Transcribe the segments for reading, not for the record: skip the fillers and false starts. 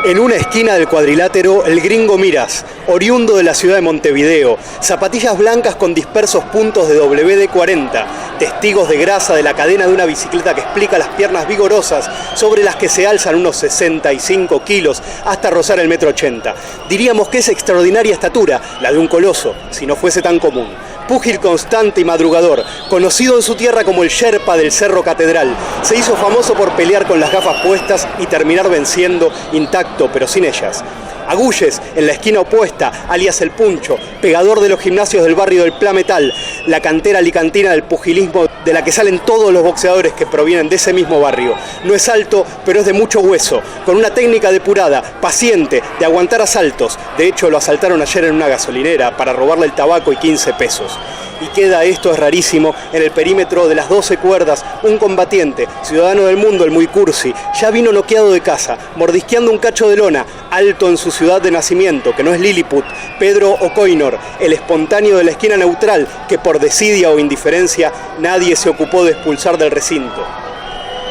En una esquina del cuadrilátero, el gringo Miras, oriundo de la ciudad de Montevideo, zapatillas blancas con dispersos puntos de WD-40, testigos de grasa de la cadena de una bicicleta que explica las piernas vigorosas sobre las que se alzan unos 65 kilos hasta rozar el 1,80 m. Diríamos que es extraordinaria estatura, la de un coloso, si no fuese tan común. Púgil constante y madrugador, conocido en su tierra como el Sherpa del Cerro Catedral, se hizo famoso por pelear con las gafas puestas y terminar venciendo intacto, pero sin ellas. Agulles, en la esquina opuesta, alias El Puncho, pegador de los gimnasios del barrio del Pla Metal, la cantera alicantina del pugilismo de la que salen todos los boxeadores que provienen de ese mismo barrio. No es alto, pero es de mucho hueso, con una técnica depurada, paciente, de aguantar asaltos. De hecho, lo asaltaron ayer en una gasolinera para robarle el tabaco y 15 pesos. Y queda, esto es rarísimo, en el perímetro de las 12 cuerdas, un combatiente, ciudadano del mundo, el muy cursi, ya vino noqueado de casa, mordisqueando un cacho de lona, alto en su ciudad de nacimiento, que no es Lilliput, Pedro O'Coinor, el espontáneo de la esquina neutral, que por desidia o indiferencia nadie se ocupó de expulsar del recinto.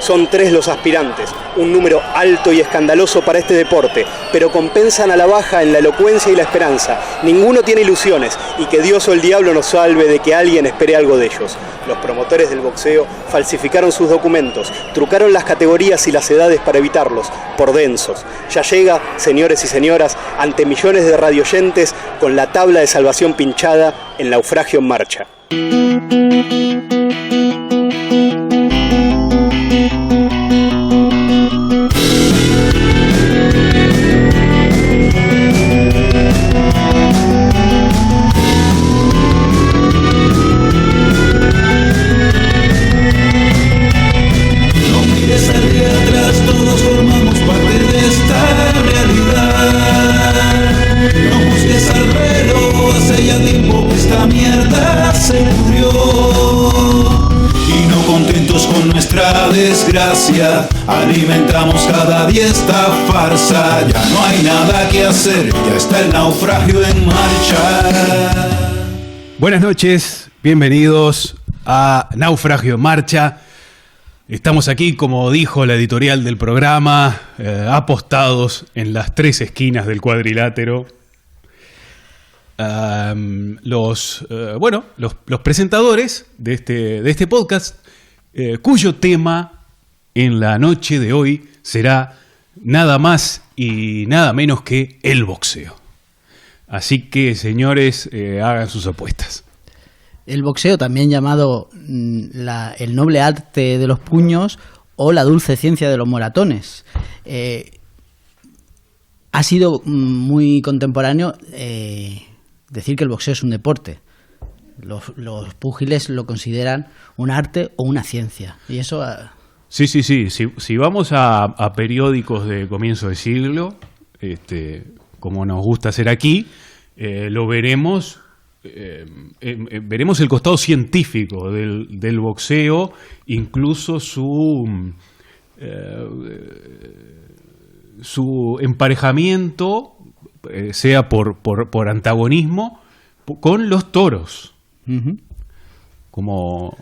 Son 3 los aspirantes, un número alto y escandaloso para este deporte, pero compensan a la baja en la elocuencia y la esperanza. Ninguno tiene ilusiones, y que Dios o el diablo nos salve de que alguien espere algo de ellos. Los promotores del boxeo falsificaron sus documentos, trucaron las categorías y las edades para evitarlos, por densos. Ya llega, señores y señoras, ante millones de radioyentes, con la tabla de salvación pinchada, el naufragio en marcha. Desgracia, alimentamos cada día esta farsa. Ya no hay nada que hacer, ya está el naufragio en marcha. Buenas noches, bienvenidos a Naufragio en Marcha. Estamos aquí, como dijo la editorial del programa, apostados en las 3 esquinas del cuadrilátero. Los presentadores de este podcast, cuyo tema en la noche de hoy será nada más y nada menos que el boxeo. Así que, señores, hagan sus apuestas. El boxeo, también llamado el noble arte de los puños o la dulce ciencia de los moratones, ha sido muy contemporáneo decir que el boxeo es un deporte. Los púgiles lo consideran un arte o una ciencia. Y eso... Sí. Si vamos a periódicos de comienzo de siglo, como nos gusta hacer aquí, lo veremos. Veremos el costado científico del boxeo, incluso su emparejamiento, sea por antagonismo, con los toros. Uh-huh. Como...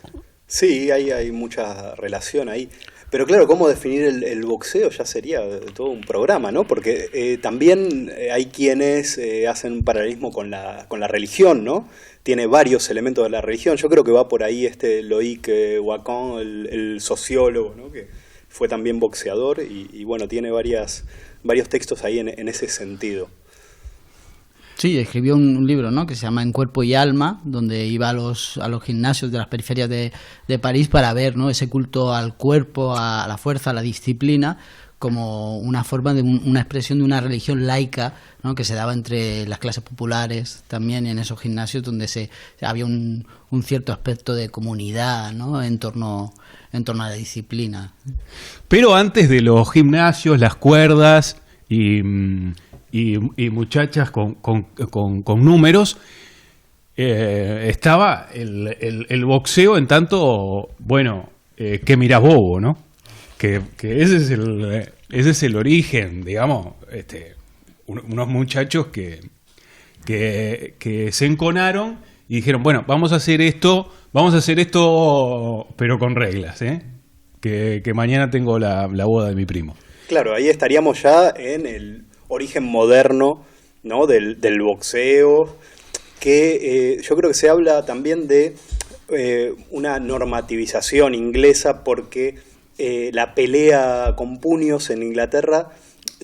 Sí, hay mucha relación ahí. Pero claro, ¿cómo definir el boxeo? Ya sería todo un programa, ¿no? Porque también hay quienes hacen un paralelismo con la religión, ¿no? Tiene varios elementos de la religión. Yo creo que va por ahí Loïc Wacon, el sociólogo, ¿no? Que fue también boxeador y bueno, tiene varios textos ahí en ese sentido. Sí, escribió un libro, ¿no?, que se llama En Cuerpo y Alma, donde iba a los gimnasios de las periferias de París para ver, ¿no?, ese culto al cuerpo, a la fuerza, a la disciplina, como una forma de una expresión de una religión laica, ¿no?, que se daba entre las clases populares también en esos gimnasios, donde había un cierto aspecto de comunidad, ¿no?, en torno a la disciplina. Pero antes de los gimnasios, las cuerdas y muchachas con números, estaba el boxeo, en tanto, bueno, que mirás bobo, ¿no? Que ese es el origen, digamos, unos muchachos que se enconaron y dijeron, bueno, vamos a hacer esto, pero con reglas, que mañana tengo la boda de mi primo. Claro, ahí estaríamos ya en el origen moderno, ¿no? del boxeo, que yo creo que se habla también de una normativización inglesa, porque la pelea con puños en Inglaterra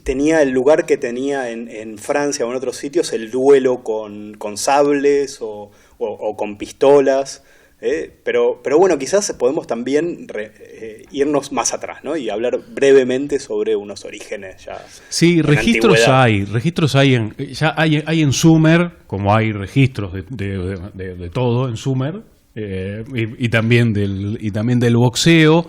tenía el lugar que tenía en Francia o en otros sitios el duelo con sables o con pistolas. Pero bueno, quizás podemos también irnos más atrás, ¿no? Y hablar brevemente sobre unos orígenes ya. Sí, en registros antigüedad. hay en Sumer, como hay registros de todo en Sumer, y también del boxeo.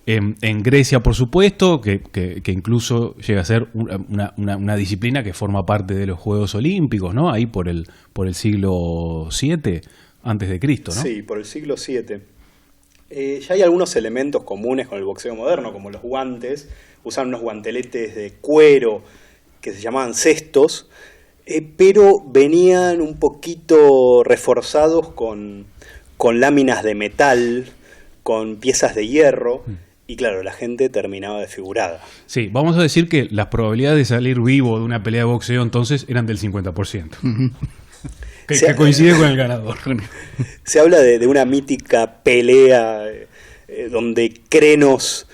En Grecia, por supuesto, que incluso llega a ser una disciplina que forma parte de los Juegos Olímpicos, ¿no? Ahí por el siglo VII antes de Cristo, ¿no? Sí, por el siglo VII. Ya hay algunos elementos comunes con el boxeo moderno, como los guantes. Usaban unos guanteletes de cuero que se llamaban cestos, pero venían un poquito reforzados con láminas de metal, con piezas de hierro. Y claro, la gente terminaba desfigurada. Sí, vamos a decir que las probabilidades de salir vivo de una pelea de boxeo entonces eran del 50%. Que coincide con el ganador. Se habla de una mítica pelea donde Crenos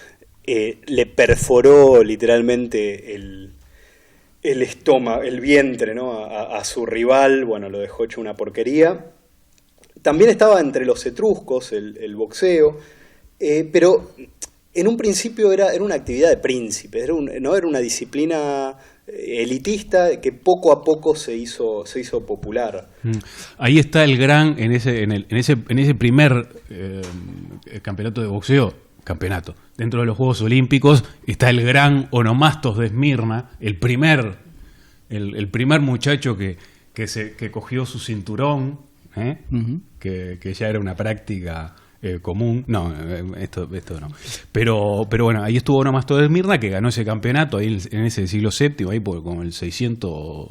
le perforó literalmente el estómago, el vientre, ¿no? a su rival. Bueno, lo dejó hecho una porquería. También estaba entre los etruscos el boxeo, pero en un principio era una actividad de príncipes, no era una disciplina elitista que poco a poco se hizo popular. Ahí está el gran, en ese primer campeonato de boxeo, dentro de los Juegos Olímpicos, está el gran Onomastos de Esmirna, el primer muchacho que cogió su cinturón, que ya era una práctica común. No, esto no. Pero bueno, ahí estuvo Onomastos de Esmirna, que ganó ese campeonato ahí en ese siglo VII, ahí con el 800.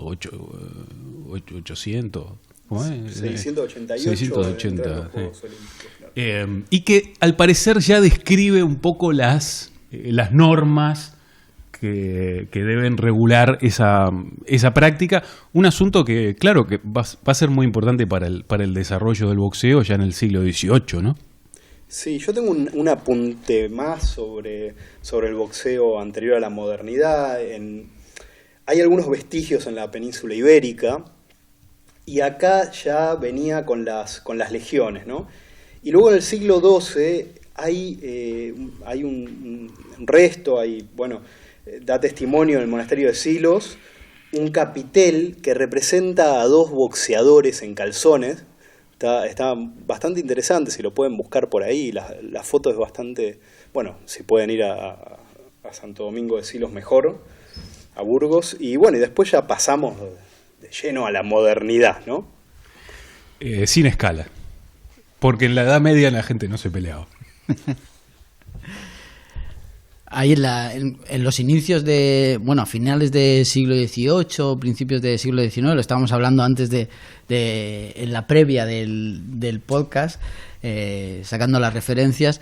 ¿Cómo es? 688. 680, sí. Y que al parecer ya describe un poco las normas que deben regular esa práctica. Un asunto que, claro, que va a ser muy importante para el desarrollo del boxeo ya en el siglo XVIII, ¿no? Sí, yo tengo un apunte más sobre el boxeo anterior a la modernidad. Hay algunos vestigios en la península ibérica, y acá ya venía con las legiones, ¿no? Y luego en el siglo XII hay un resto, da testimonio en el monasterio de Silos, un capitel que representa a dos boxeadores en calzones. Está bastante interesante, si lo pueden buscar por ahí. La foto es bastante... Bueno, si pueden ir a Santo Domingo de Silos mejor, a Burgos. Y bueno, y después ya pasamos de lleno a la modernidad, ¿no? Sin escala. Porque en la Edad Media la gente no se peleaba. Ahí en los inicios a finales del siglo XVIII, principios del siglo XIX, lo estábamos hablando antes en la previa del podcast, sacando las referencias.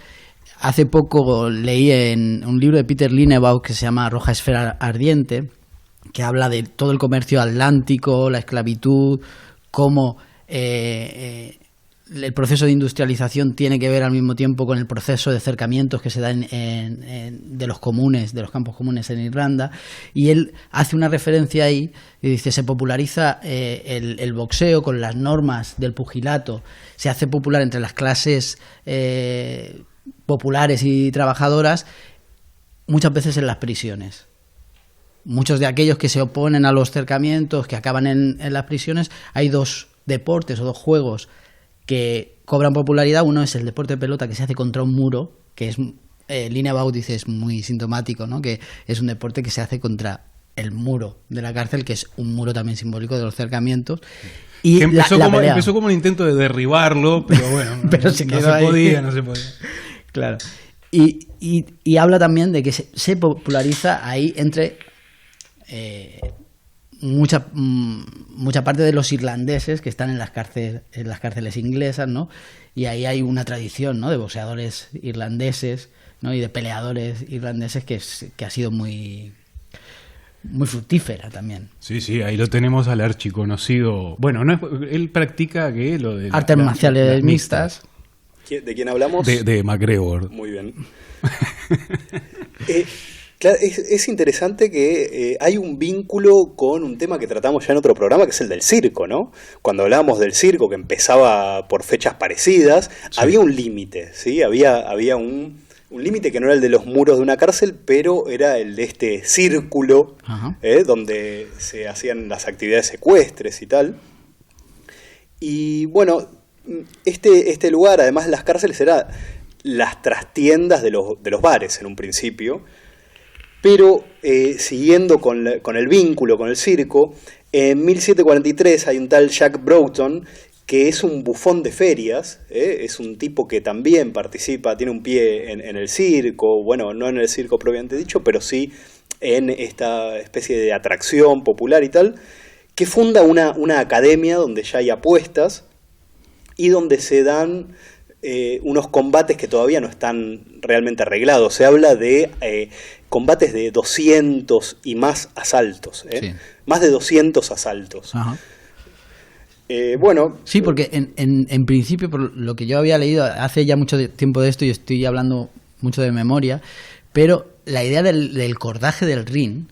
Hace poco leí en un libro de Peter Linebaugh que se llama Roja Esfera Ardiente, que habla de todo el comercio atlántico, la esclavitud, cómo el proceso de industrialización tiene que ver al mismo tiempo con el proceso de acercamientos que se dan de los campos comunes en Irlanda, y él hace una referencia ahí y dice: se populariza el boxeo con las normas del pugilato, se hace popular entre las clases populares y trabajadoras, muchas veces en las prisiones. Muchos de aquellos que se oponen a los cercamientos, que acaban en las prisiones, hay dos deportes o dos juegos que cobran popularidad. Uno es el deporte de pelota, que se hace contra un muro, que es Linebaugh dice es muy sintomático, ¿no? Que es un deporte que se hace contra el muro de la cárcel, que es un muro también simbólico de los cercamientos. Y empezó como un intento de derribarlo, pero bueno, pero no se podía. Claro. Y habla también de que se populariza ahí entre mucha parte de los irlandeses que están en las cárceles inglesas, ¿no? Y ahí hay una tradición, ¿no?, de boxeadores irlandeses ¿no? Y de peleadores irlandeses que ha sido muy fructífera también. Sí, ahí lo tenemos al archiconocido. Bueno, no es, él practica que lo de artes marciales mixtas. ¿De quién hablamos? De McGregor. Muy bien. Claro, es interesante que hay un vínculo con un tema que tratamos ya en otro programa, que es el del circo, ¿no? Cuando hablábamos del circo, que empezaba por fechas parecidas, sí, había un límite, ¿sí? Había un límite que no era el de los muros de una cárcel, pero era el de este círculo, donde se hacían las actividades secuestres y tal. Y bueno, este lugar, además de las cárceles, era las trastiendas de los bares en un principio. Pero siguiendo con el vínculo con el circo, en 1743 hay un tal Jack Broughton, que es un bufón de ferias, es un tipo que también participa, tiene un pie en el circo, bueno, no en el circo propiamente dicho, pero sí en esta especie de atracción popular y tal, que funda una academia donde ya hay apuestas y donde se dan unos combates que todavía no están realmente arreglados. Se habla de combates de 200 y más asaltos, sí, más de 200 asaltos. Ajá. Bueno, sí, porque en principio, por lo que yo había leído hace ya mucho tiempo de esto, y estoy hablando mucho de memoria, pero la idea del cordaje del ring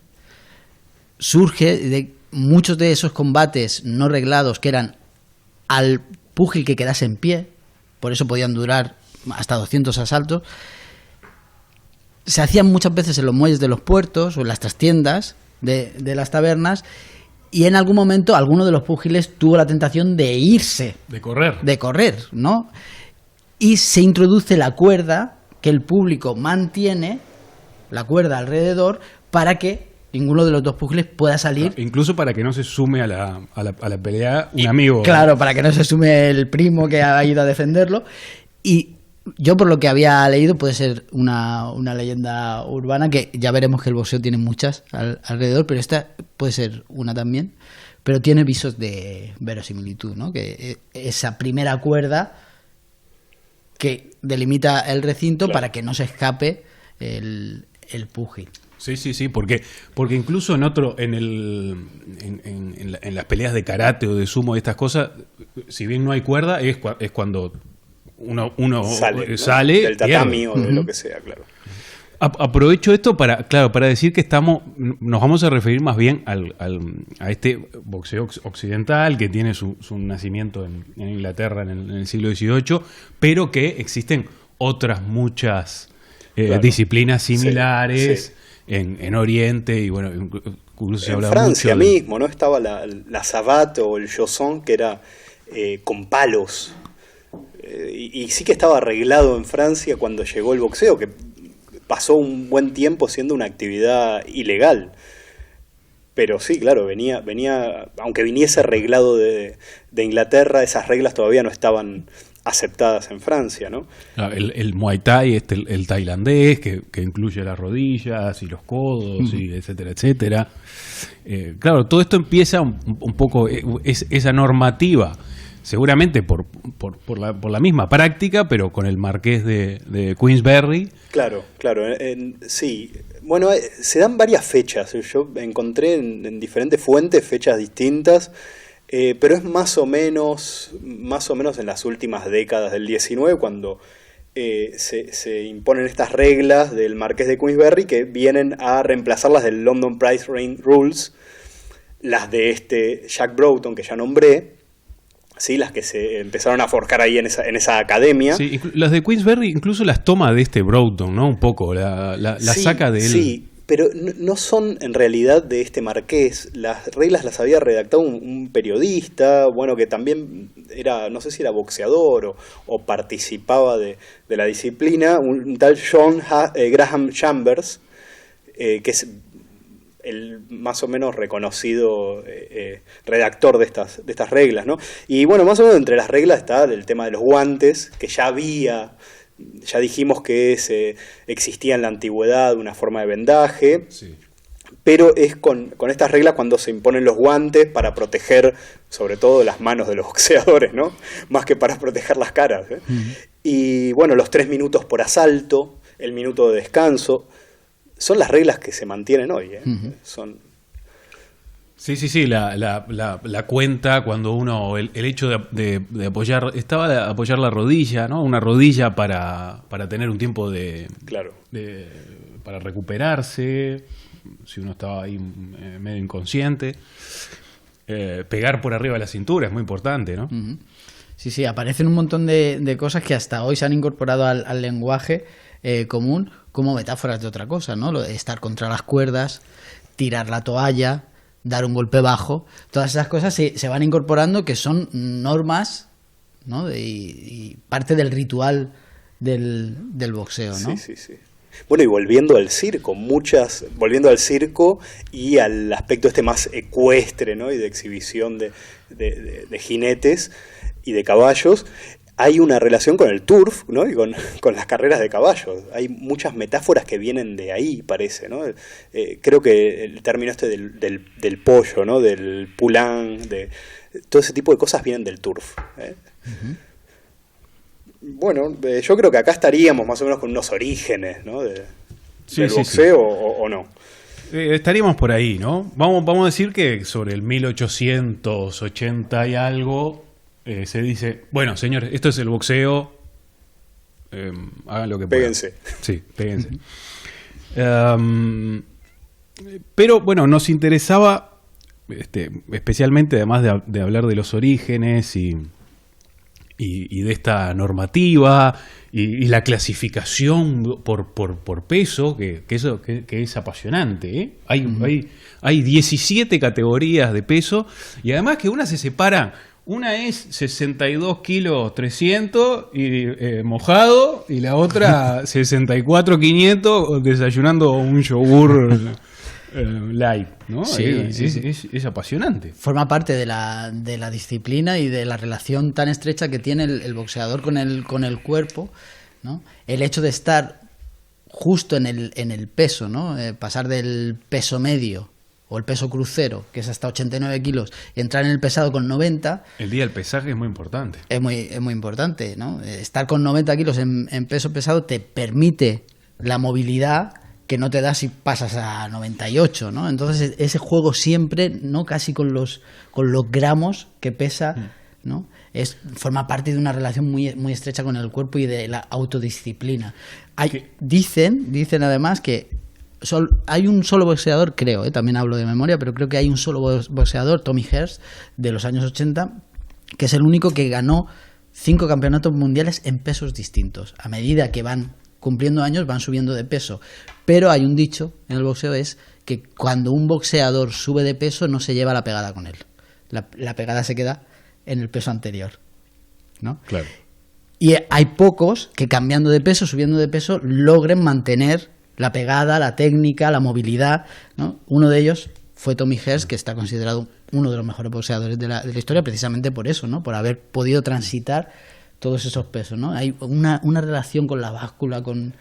surge de muchos de esos combates no reglados que eran al púgil que quedase en pie, por eso podían durar hasta 200 asaltos. Se hacían muchas veces en los muelles de los puertos o en las trastiendas de las tabernas, y en algún momento alguno de los púgiles tuvo la tentación de irse. De correr, ¿no? Y se introduce la cuerda que el público mantiene, la cuerda alrededor, para que ninguno de los dos púgiles pueda salir. Incluso para que no se sume a la pelea un amigo. Claro, para que no se sume el primo que ha ido a defenderlo. Y yo, por lo que había leído, puede ser una leyenda urbana, que ya veremos que el boxeo tiene muchas alrededor, pero esta puede ser una también, pero tiene visos de verosimilitud, ¿no? Que esa primera cuerda que delimita el recinto, claro, para que no se escape el púgil. Sí, porque incluso en las peleas de karate o de sumo, de estas cosas, si bien no hay cuerda, es cuando uno sale del tatami o de lo que sea, claro. Aprovecho esto para decir que nos vamos a referir más bien a este boxeo occidental que tiene su nacimiento en Inglaterra en el siglo XVIII, pero que existen otras muchas disciplinas similares. Sí. En Oriente, y bueno, incluso se habla mucho. En Francia mismo, ¿no? Estaba la savate o el josson, que era con palos. Y sí que estaba arreglado en Francia cuando llegó el boxeo, que pasó un buen tiempo siendo una actividad ilegal. Pero sí, claro, venía aunque viniese arreglado de Inglaterra, esas reglas todavía no estaban aceptadas en Francia, ¿no? El Muay Thai, el tailandés, que incluye las rodillas y los codos, y etcétera, etcétera. Claro, todo esto empieza un poco, esa normativa, seguramente por la misma práctica, pero con el marqués de Queensberry. Claro, sí. Bueno, se dan varias fechas. Yo encontré en diferentes fuentes fechas distintas. Pero es más o menos en las últimas décadas del 19 cuando se imponen estas reglas del Marqués de Queensberry, que vienen a reemplazar las del London Prize Ring Rules, las de este Jack Broughton que ya nombré, ¿sí? Las que se empezaron a forjar ahí en esa academia. Sí, las de Queensberry incluso las toma de este Broughton, ¿no? Un poco, la sí, saca de él. Sí. Pero no son en realidad de este marqués. Las reglas las había redactado un periodista, bueno, que también era, no sé si era boxeador o participaba de la disciplina, un tal John Graham Chambers, que es el más o menos reconocido redactor de estas reglas, ¿no? Y bueno, más o menos entre las reglas está el tema de los guantes, que ya dijimos que existía en la antigüedad una forma de vendaje, sí, pero es con estas reglas cuando se imponen los guantes para proteger sobre todo las manos de los boxeadores, ¿no? Más que para proteger las caras, ¿eh? Y bueno, los 3 minutos por asalto, el minuto de descanso. Son las reglas que se mantienen hoy, ¿eh? Son... Sí, la cuenta cuando uno, el hecho de apoyar, estaba de apoyar la rodilla, ¿no? Una rodilla para tener un tiempo Claro. para recuperarse, si uno estaba ahí medio inconsciente. Pegar por arriba de la cintura es muy importante, ¿no? Sí, aparecen un montón de cosas que hasta hoy se han incorporado al lenguaje común como metáforas de otra cosa, ¿no? Lo de estar contra las cuerdas, tirar la toalla, dar un golpe bajo, todas esas cosas se van incorporando, que son normas, ¿no? Y parte del ritual del boxeo, ¿no? Sí. Bueno, y volviendo al circo y al aspecto este más ecuestre, ¿no? Y de exhibición de jinetes y de caballos, hay una relación con el turf, ¿no? Y con las carreras de caballos. Hay muchas metáforas que vienen de ahí, parece, ¿no? Creo que el término este del pollo, ¿no? Del poulain, de todo ese tipo de cosas vienen del turf, ¿eh? Bueno, yo creo que acá estaríamos más o menos con unos orígenes, ¿no? Del boxeo. O no. Estaríamos por ahí, ¿no? Vamos a decir que sobre el 1880 y algo se dice, bueno, señores, esto es el boxeo, hagan lo que puedan. Péguense. Sí, péguense. Pero bueno, nos interesaba, especialmente además de hablar de los orígenes y de esta normativa y la clasificación por peso, que es apasionante, ¿eh? Hay 17 categorías de peso, y además que una se separa. Una es 62 kilos 300 y mojado, y la otra 64 500 desayunando un yogur light, ¿no? Sí, es apasionante. Forma parte de la disciplina y de la relación tan estrecha que tiene el boxeador con el cuerpo, ¿no? El hecho de estar justo en el peso, ¿no? Pasar del peso medio o el peso crucero, que es hasta 89 kilos, y entrar en el pesado con 90... El día del pesaje es muy importante. Es muy importante, ¿no? Estar con 90 kilos en peso pesado te permite la movilidad que no te da si pasas a 98, ¿no? Entonces ese juego siempre, ¿no? Casi con los gramos que pesa, ¿no? Forma parte de una relación muy estrecha con el cuerpo y de la autodisciplina. Dicen además que hay un solo boxeador, creo, también hablo de memoria, pero creo que hay un solo boxeador, Tommy Hearst, de los años 80, que es el único que ganó 5 campeonatos mundiales en pesos distintos. A medida que van cumpliendo años, van subiendo de peso. Pero hay un dicho en el boxeo, es que cuando un boxeador sube de peso, no se lleva la pegada con él. La pegada se queda en el peso anterior, ¿no? Claro. Y hay pocos que cambiando de peso, subiendo de peso, logren mantener la pegada, la técnica, la movilidad, ¿no? Uno de ellos fue Tommy Hearst, que está considerado uno de los mejores boxeadores de la historia, precisamente por eso, ¿no? Por haber podido transitar todos esos pesos, ¿no? Hay una relación con la báscula, con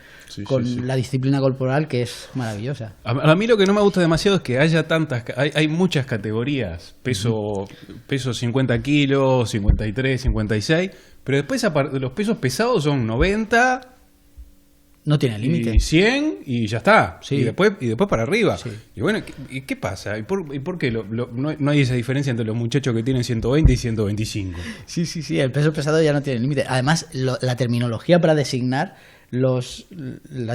la disciplina corporal, que es maravillosa. A mí lo que no me gusta demasiado es que haya hay muchas categorías, peso 50 kilos, 53, 56, pero después los pesos pesados son 90... No tiene límite. Y 100 y ya está. Sí. Y después para arriba. Sí. Y bueno, ¿qué pasa? ¿Y por qué no hay esa diferencia entre los muchachos que tienen 120 y 125? Sí, el peso pesado ya no tiene límite. Además, la terminología para designar las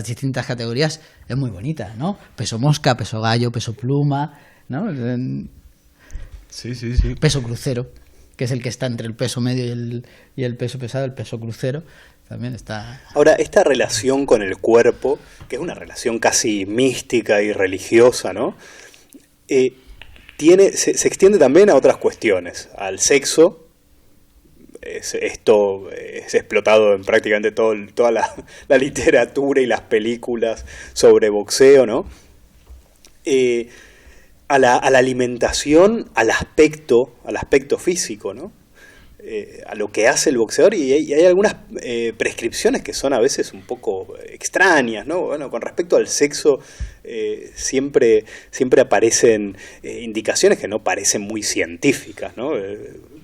distintas categorías es muy bonita, ¿no? Peso mosca, peso gallo, peso pluma, ¿no? Sí. Peso crucero, que es el que está entre el peso medio y el peso pesado, el peso crucero. También está. Ahora, esta relación con el cuerpo, que es una relación casi mística y religiosa, ¿no? Se extiende también a otras cuestiones, al sexo. Esto es explotado en prácticamente toda la literatura y las películas sobre boxeo, ¿no? A la alimentación, al aspecto físico, ¿no? A lo que hace el boxeador, y hay algunas prescripciones que son a veces un poco extrañas, ¿no? Bueno, con respecto al sexo siempre aparecen indicaciones que no parecen muy científicas, ¿no?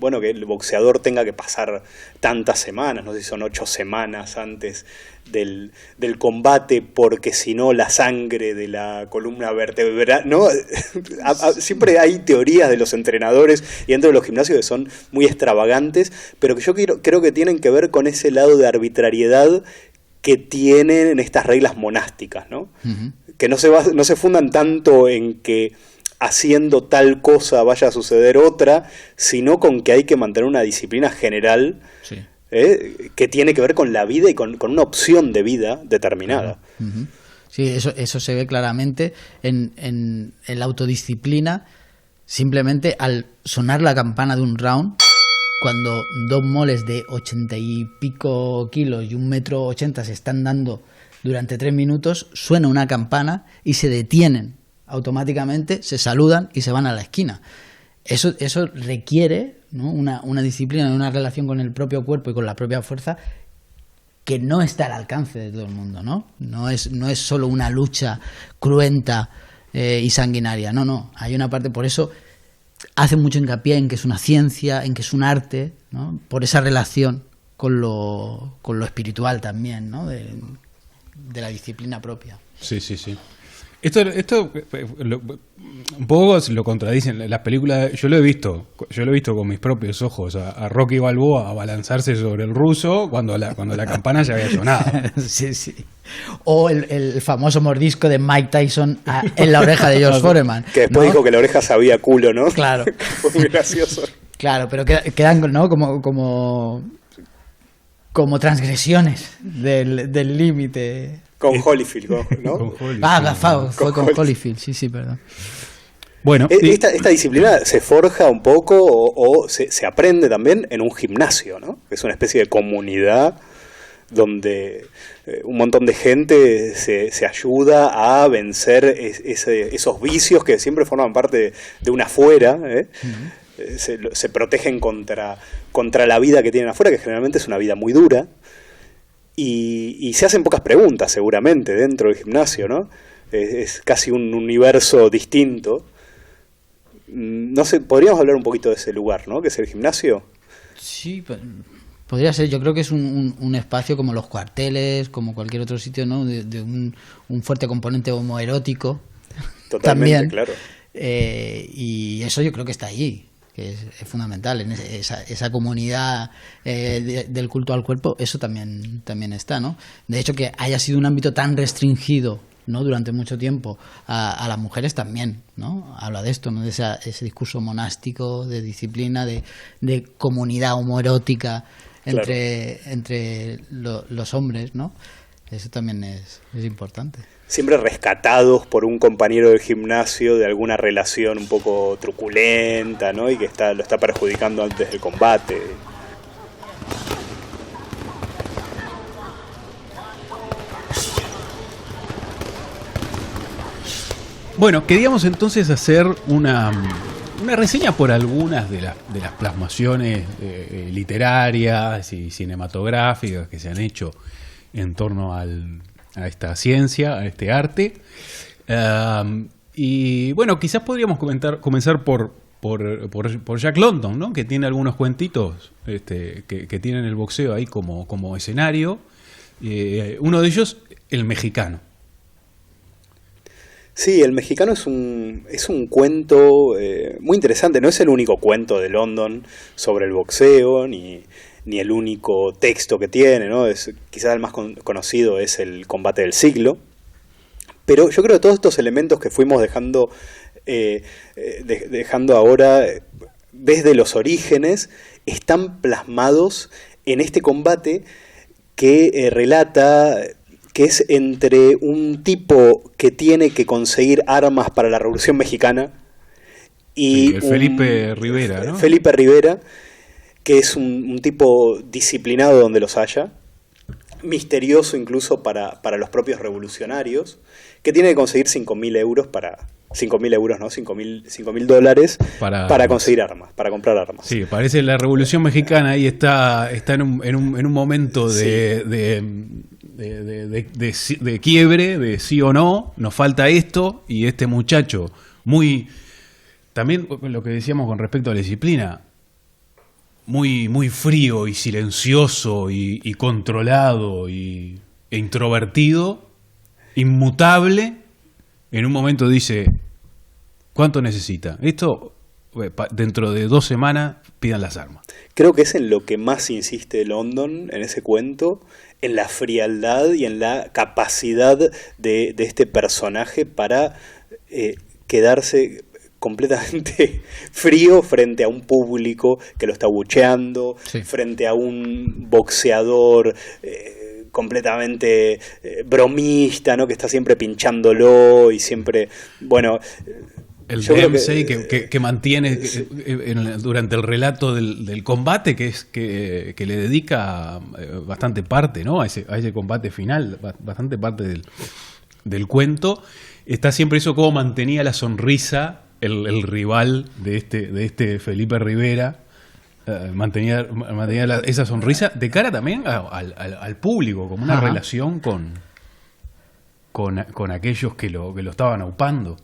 bueno, que el boxeador tenga que pasar tantas semanas, no sé si son 8 semanas antes del combate, porque si no la sangre de la columna vertebral, ¿no? Siempre hay teorías de los entrenadores y dentro de los gimnasios que son muy extravagantes, pero que yo creo que tienen que ver con ese lado de arbitrariedad que tienen estas reglas monásticas, ¿no? Uh-huh. Que no se fundan tanto en que haciendo tal cosa vaya a suceder otra, sino con que hay que mantener una disciplina general, sí, que tiene que ver con la vida y con una opción de vida determinada. Uh-huh. Sí, eso se ve claramente en la autodisciplina. Simplemente al sonar la campana de un round, cuando 2 moles de 80 y pico kilos y 1,80 m se están dando durante 3 minutos, suena una campana y se detienen automáticamente, se saludan y se van a la esquina. Eso requiere, ¿no?, una disciplina, una relación con el propio cuerpo y con la propia fuerza que no está al alcance de todo el mundo, ¿no? No es solo una lucha cruenta y sanguinaria, no. Hay una parte, por eso hace mucho hincapié en que es una ciencia, en que es un arte, ¿no?, por esa relación con lo espiritual también, ¿no?, de la disciplina propia. Sí. Esto un poco lo contradicen las películas. Yo lo he visto con mis propios ojos a Rocky Balboa abalanzarse sobre el ruso cuando la campana ya había sonado. Sí. O el famoso mordisco de Mike Tyson en la oreja de George Foreman, que después, ¿no?, dijo que la oreja sabía culo, ¿no? Claro. Fue muy gracioso. Claro, pero quedan, ¿no?, como transgresiones del límite. Con Holyfield, ¿no? Con Holyfield. Fue con Holyfield, sí, perdón. Bueno, esta disciplina se forja un poco o se aprende también en un gimnasio, ¿no? Es una especie de comunidad donde un montón de gente se ayuda a vencer esos vicios que siempre forman parte de una afuera, ¿eh? Uh-huh. Se protegen contra la vida que tienen afuera, que generalmente es una vida muy dura. Y se hacen pocas preguntas seguramente dentro del gimnasio, ¿no? Es casi un universo distinto. No sé, podríamos hablar un poquito de ese lugar, ¿no?, que es el gimnasio. Sí, podría ser. Yo creo que es un espacio como los cuarteles, como cualquier otro sitio, ¿no?, de un fuerte componente homoerótico. Totalmente, también. Claro. Y eso yo creo que está allí, que es fundamental en esa comunidad del culto al cuerpo. Eso también está, ¿no? De hecho, que haya sido un ámbito tan restringido, ¿no?, durante mucho tiempo a las mujeres también, ¿no? Habla de esto, ¿no?, de ese discurso monástico, de disciplina, de comunidad homoerótica entre los hombres, ¿no? Eso también es importante. Siempre rescatados por un compañero del gimnasio de alguna relación un poco truculenta, ¿no?, y que lo está perjudicando antes del combate. Bueno, queríamos entonces hacer una reseña por algunas de las plasmaciones literarias y cinematográficas que se han hecho en torno a esta ciencia, a este arte. Y bueno, quizás podríamos comenzar por Jack London, ¿no?, que tiene algunos cuentitos que tienen el boxeo ahí como escenario. Uno de ellos, El Mexicano. Sí, El Mexicano es un cuento muy interesante. No es el único cuento de London sobre el boxeo, ni el único texto que tiene, ¿no? Quizás el más conocido es El Combate del Siglo. Pero yo creo que todos estos elementos que fuimos dejando ahora desde los orígenes están plasmados en este combate que relata que es entre un tipo que tiene que conseguir armas para la Revolución Mexicana y Felipe Rivera, ¿no? Felipe Rivera, que es un tipo disciplinado donde los haya, misterioso incluso para los propios revolucionarios, que tiene que conseguir 5.000 euros para conseguir armas, para comprar armas. Sí, parece la Revolución Mexicana ahí está en un momento de quiebre, de sí o no, nos falta esto, y este muchacho también lo que decíamos con respecto a la disciplina, muy, muy frío y silencioso y controlado e introvertido, inmutable, en un momento dice, ¿cuánto necesita? Esto, dentro de 2 semanas, pidan las armas. Creo que es en lo que más insiste London en ese cuento, en la frialdad y en la capacidad de este personaje para quedarse completamente frío frente a un público que lo está abucheando, Sí. frente a un boxeador completamente bromista, ¿no? Que está siempre pinchándolo y siempre, bueno... El yo creo Dempsey que mantiene durante el relato del combate, que le dedica bastante parte, ¿no? a ese combate final, bastante parte del cuento. Está siempre eso, como mantenía la sonrisa el rival de este Felipe Rivera. Mantenía esa sonrisa de cara también al público, como una Ajá. relación con aquellos que lo estaban aupando.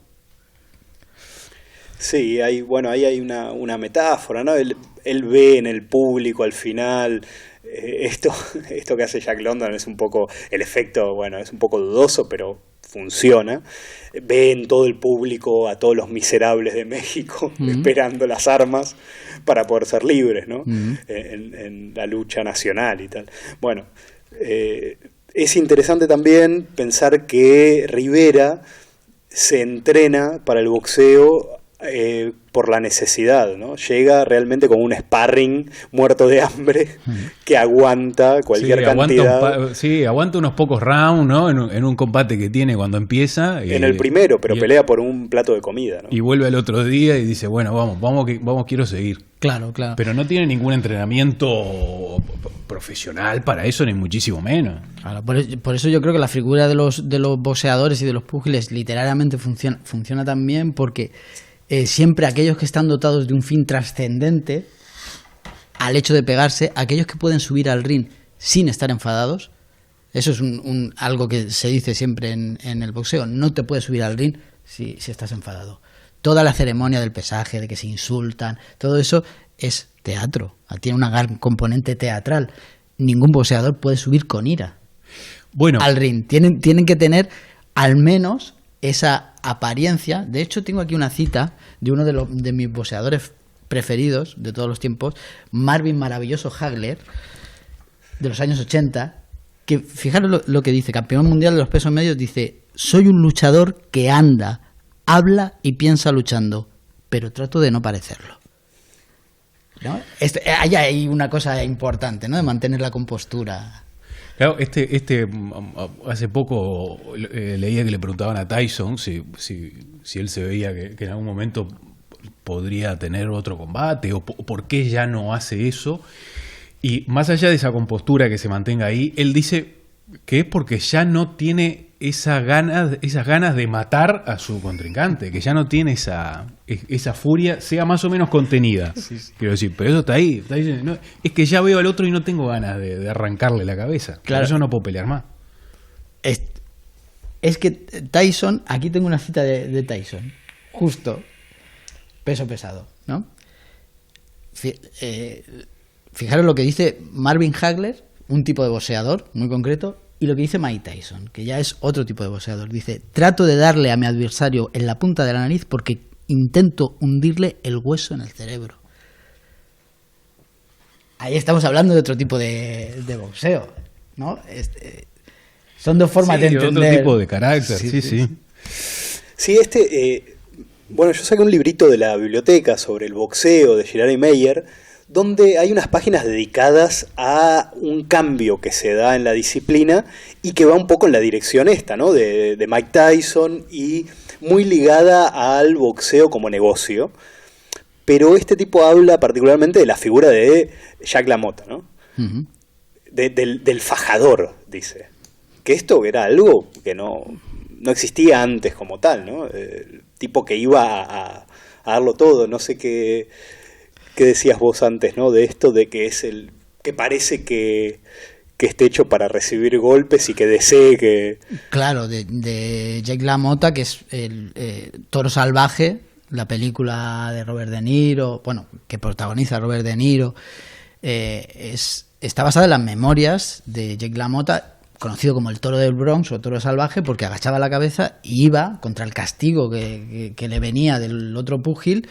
Sí, ahí hay una metáfora, ¿no? Él ve en el público al final, esto que hace Jack London es un poco, el efecto, bueno, es un poco dudoso, pero funciona. Ve en todo el público a todos los miserables de México esperando las armas para poder ser libres, ¿no? En la lucha nacional y tal. Bueno, es interesante también pensar que Rivera se entrena para el boxeo por la necesidad, ¿no? Llega realmente con un sparring muerto de hambre que aguanta cualquier cantidad. Aguanta unos pocos rounds, ¿no? En un combate que tiene cuando empieza. En el primero, pero pelea por un plato de comida, ¿no? Y vuelve al otro día y dice, bueno, vamos, quiero seguir. Claro, claro. Pero no tiene ningún entrenamiento profesional para eso, ni muchísimo menos. Claro, por eso yo creo que la figura de los boxeadores y de los púgiles literariamente funciona tan bien, porque siempre aquellos que están dotados de un fin trascendente al hecho de pegarse, aquellos que pueden subir al ring sin estar enfadados, eso es algo que se dice siempre en el boxeo, no te puedes subir al ring si estás enfadado. Toda la ceremonia del pesaje, de que se insultan, todo eso es teatro, tiene una gran componente teatral. Ningún boxeador puede subir con ira al ring, tienen que tener al menos esa apariencia. De hecho, tengo aquí una cita de uno de mis boxeadores preferidos de todos los tiempos, Marvin Maravilloso Hagler, de los años 80, que fijaros lo que dice, campeón mundial de los pesos medios, dice: soy un luchador que anda, habla y piensa luchando, pero trato de no parecerlo. ¿No? Ahí hay una cosa importante, ¿no? De mantener la compostura. Claro, hace poco leía que le preguntaban a Tyson si él se veía que en algún momento podría tener otro combate o por qué ya no hace eso. Y más allá de esa compostura que se mantenga ahí, él dice que es porque ya no tiene esas ganas de matar a su contrincante, que ya no tiene esa furia, sea más o menos contenida. Sí. Quiero decir, pero eso está ahí. No, es que ya veo al otro y no tengo ganas de arrancarle la cabeza. Claro. Por eso no puedo pelear más. Es que Tyson, aquí tengo una cita de Tyson, justo, peso pesado, ¿no? Fijaros lo que dice Marvin Hagler, un tipo de boxeador muy concreto, y lo que dice Mike Tyson, que ya es otro tipo de boxeador. Dice: trato de darle a mi adversario en la punta de la nariz porque intento hundirle el hueso en el cerebro. Ahí estamos hablando de otro tipo de boxeo, ¿no? Son dos formas de entender. Otro tipo de carácter, sí. Sí, bueno, yo saqué un librito de la biblioteca sobre el boxeo de Girard y Meyer, donde hay unas páginas dedicadas a un cambio que se da en la disciplina y que va un poco en la dirección esta, ¿no? De Mike Tyson, y muy ligada al boxeo como negocio. Pero este tipo habla particularmente de la figura de Jack LaMotta, ¿no? Uh-huh. Del fajador, dice. Que esto era algo que no existía antes como tal, ¿no? El tipo que iba a darlo todo. No sé qué decías vos antes, ¿no? De esto, de que es que parece que esté hecho para recibir golpes y que desee que... Claro, de Jack LaMotta, que es el toro salvaje la película de Robert De Niro, bueno, que protagoniza Robert De Niro, está basada en las memorias de Jake LaMotta, conocido como el toro del Bronx o toro salvaje, porque agachaba la cabeza y iba contra el castigo que le venía del otro púgil,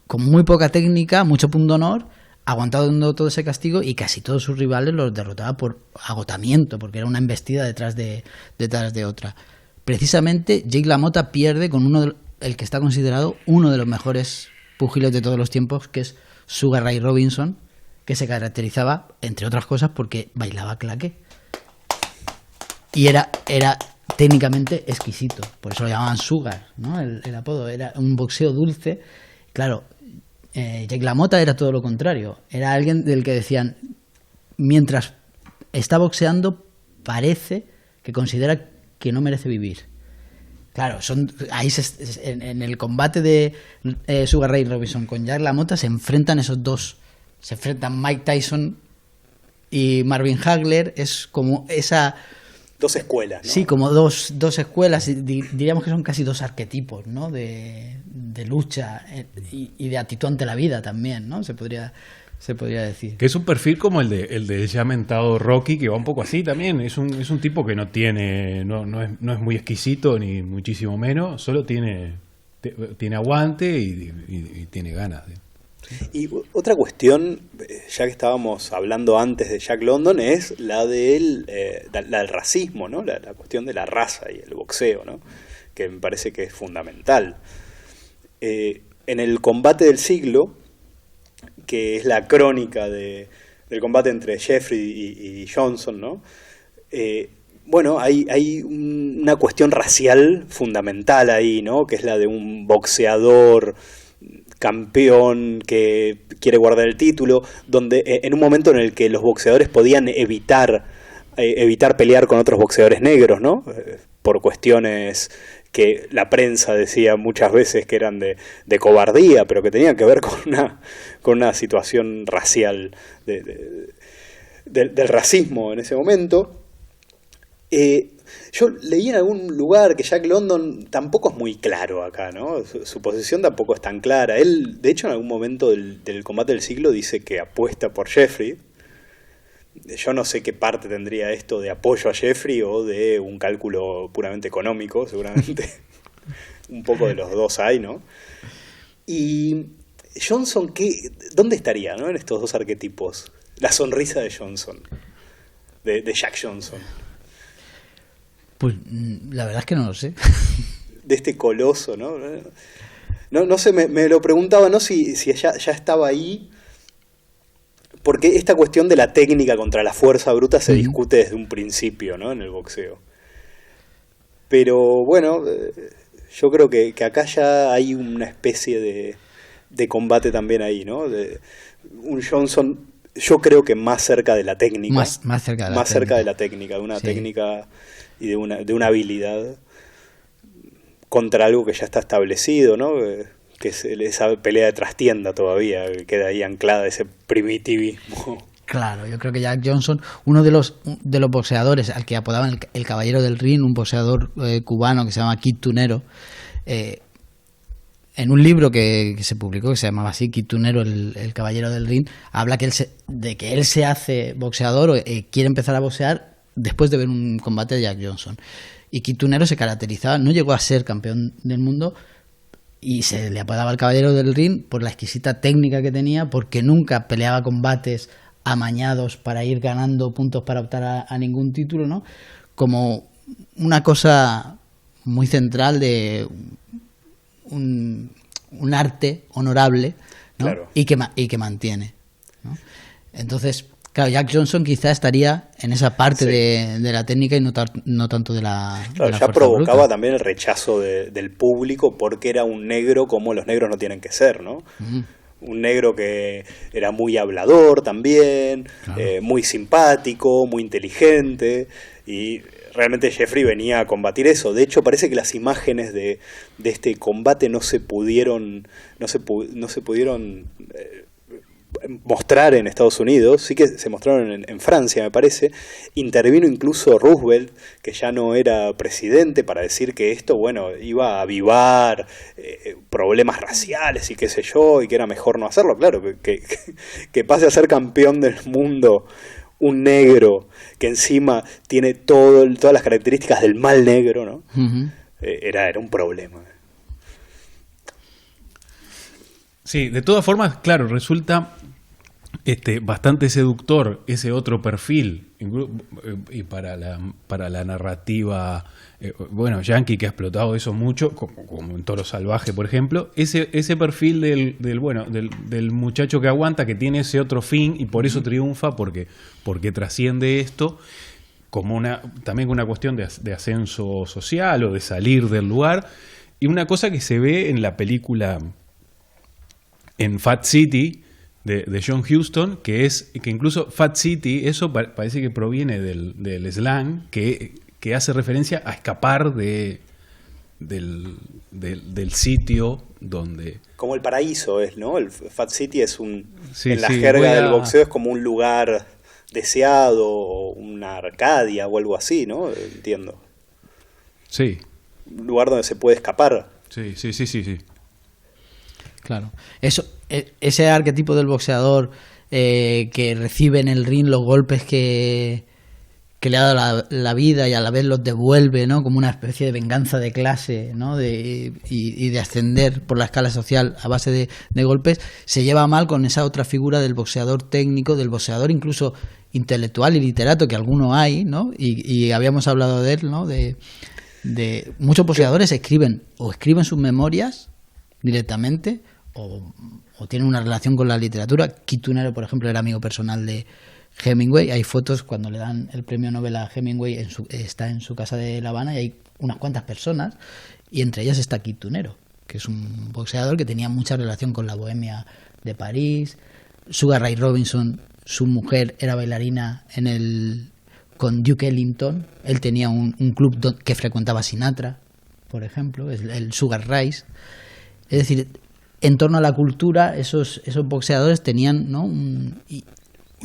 con muy poca técnica, mucho pundonor, aguantando todo ese castigo, y casi todos sus rivales los derrotaba por agotamiento, porque era una embestida detrás de otra. Precisamente Jake LaMotta pierde con el que está considerado uno de los mejores púgiles de todos los tiempos, que es Sugar Ray Robinson, que se caracterizaba, entre otras cosas, porque bailaba claqué. Y era técnicamente exquisito, por eso lo llamaban Sugar, ¿no? El apodo, era un boxeo dulce. Claro, Jake LaMotta era todo lo contrario, era alguien del que decían, mientras está boxeando, parece que considera que no merece vivir. Claro, en el combate de Sugar Ray Robinson con Jake LaMotta se enfrentan esos dos. Se enfrentan Mike Tyson y Marvin Hagler. Es como esa... Dos escuelas, ¿no? Sí, como dos escuelas. Diríamos que son casi dos arquetipos, ¿no? De lucha y de actitud ante la vida también, ¿no? Se podría decir. Que es un perfil como el de ya mentado Rocky, que va un poco así también. Es un tipo que no es muy exquisito ni muchísimo menos, solo tiene aguante y tiene ganas. Y otra cuestión, ya que estábamos hablando antes de Jack London, es la del racismo, ¿no? La cuestión de la raza y el boxeo, ¿no? Que me parece que es fundamental. En el combate del siglo, que es la crónica del combate entre Jeffrey y Johnson, ¿no? Bueno, hay una cuestión racial fundamental ahí, ¿no? Que es la de un boxeador campeón que quiere guardar el título, donde en un momento en el que los boxeadores podían evitar pelear con otros boxeadores negros, ¿no? Por cuestiones que la prensa decía muchas veces que eran de cobardía, pero que tenían que ver con una situación racial, del racismo en ese momento. Yo leí en algún lugar que Jack London tampoco es muy claro acá, ¿no? Su posición tampoco es tan clara. Él, de hecho, en algún momento del combate del siglo dice que apuesta por Jeffrey. Yo no sé qué parte tendría esto de apoyo a Jeffrey o de un cálculo puramente económico, seguramente. Un poco de los dos hay, ¿no? Y Johnson, ¿dónde estaría, ¿no? En estos dos arquetipos. La sonrisa de Johnson, de Jack Johnson. Pues la verdad es que no lo sé. De este coloso, ¿no? No sé, me lo preguntaba, ¿no? Si ya estaba ahí, porque esta cuestión de la técnica contra la fuerza bruta se discute desde un principio, ¿no? En el boxeo. Pero bueno, yo creo que acá ya hay una especie de combate también ahí, ¿no? Un Johnson, yo creo que más cerca de la técnica. Más cerca de la técnica. De una técnica y de una habilidad contra algo que ya está establecido, ¿no? Que es esa pelea de trastienda todavía, que queda ahí anclada, ese primitivismo. Claro, yo creo que Jack Johnson, uno de los boxeadores al que apodaban el Caballero del Ring, un boxeador cubano que se llama Kid Tunero, en un libro que se publicó que se llamaba así, Kid Tunero, el Caballero del Ring, habla de que él se hace boxeador o quiere empezar a boxear después de ver un combate de Jack Johnson. Y Kid Tunero se caracterizaba, no llegó a ser campeón del mundo y se le apodaba el Caballero del Ring por la exquisita técnica que tenía, porque nunca peleaba combates amañados para ir ganando puntos para optar a ningún título, ¿no? Como una cosa muy central de un arte honorable, ¿no? Claro. y que mantiene, ¿no? Entonces, claro, Jack Johnson quizá estaría en esa parte de la técnica y no tanto de la claro, de la ya fuerza provocaba bruta. también el rechazo del público porque era un negro como los negros no tienen que ser, ¿no? Un negro que era muy hablador también, Claro. Muy simpático, muy inteligente, y realmente Jeffrey venía a combatir eso. De hecho, parece que las imágenes de este combate no se pudieron mostrar en Estados Unidos, sí que se mostraron en Francia, me parece. Intervino incluso Roosevelt, que ya no era presidente, para decir que esto, bueno, iba a avivar problemas raciales y qué sé yo, y que era mejor no hacerlo. Claro, que pase a ser campeón del mundo un negro que encima tiene todas las características del mal negro, ¿no? Ujú. Era un problema. Sí, de todas formas, claro, resulta bastante seductor ese otro perfil y para la narrativa, yankee, que ha explotado eso mucho, como en Toro Salvaje, por ejemplo, ese perfil del muchacho que aguanta, que tiene ese otro fin y por eso triunfa, porque trasciende esto como también una cuestión de ascenso social o de salir del lugar, y una cosa que se ve en la película, en Fat City de John Huston, que incluso Fat City, eso parece que proviene del slang que hace referencia a escapar del sitio donde... Como el paraíso es, ¿no? El Fat City es en la sí, jerga del boxeo es como un lugar deseado, o una Arcadia o algo así, ¿no? Entiendo. Sí. Un lugar donde se puede escapar. Sí. Claro. Ese arquetipo del boxeador que recibe en el ring los golpes que le ha dado la vida y a la vez los devuelve, ¿no? Como una especie de venganza de clase, ¿no? Y de ascender por la escala social a base de golpes, se lleva mal con esa otra figura del boxeador técnico, del boxeador incluso intelectual y literato, que alguno hay, ¿no? Y habíamos hablado de él, ¿no? De muchos boxeadores escriben sus memorias directamente o tienen una relación con la literatura. Kitunero, por ejemplo, era amigo personal de Hemingway. Hay fotos cuando le dan el premio Nobel a Hemingway, está en su casa de La Habana y hay unas cuantas personas, y entre ellas está Kitunero, que es un boxeador que tenía mucha relación con la bohemia de París. Sugar Ray Robinson, su mujer, era bailarina con Duke Ellington. Él tenía un club que frecuentaba Sinatra, por ejemplo, el Sugar Ray. Es decir, en torno a la cultura, esos boxeadores tenían, ¿no? Y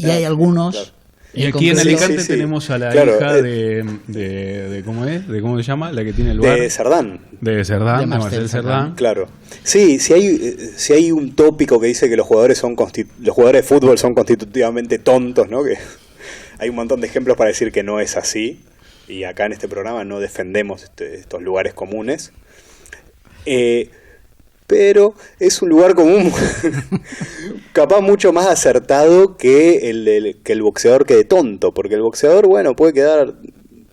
hay algunos... Claro. Y aquí en Alicante sí. tenemos a la Claro, hija de ¿cómo es? ¿De cómo se llama? La que tiene el bar. De Cerdán. De Cerdán, de Marcel Cerdán. Claro. Sí, si hay un tópico que dice que los jugadores de fútbol son constitutivamente tontos, ¿no? Que hay un montón de ejemplos para decir que no es así. Y acá en este programa no defendemos estos lugares comunes. Pero es un lugar común capaz mucho más acertado que el boxeador quede tonto, porque el boxeador, bueno, puede quedar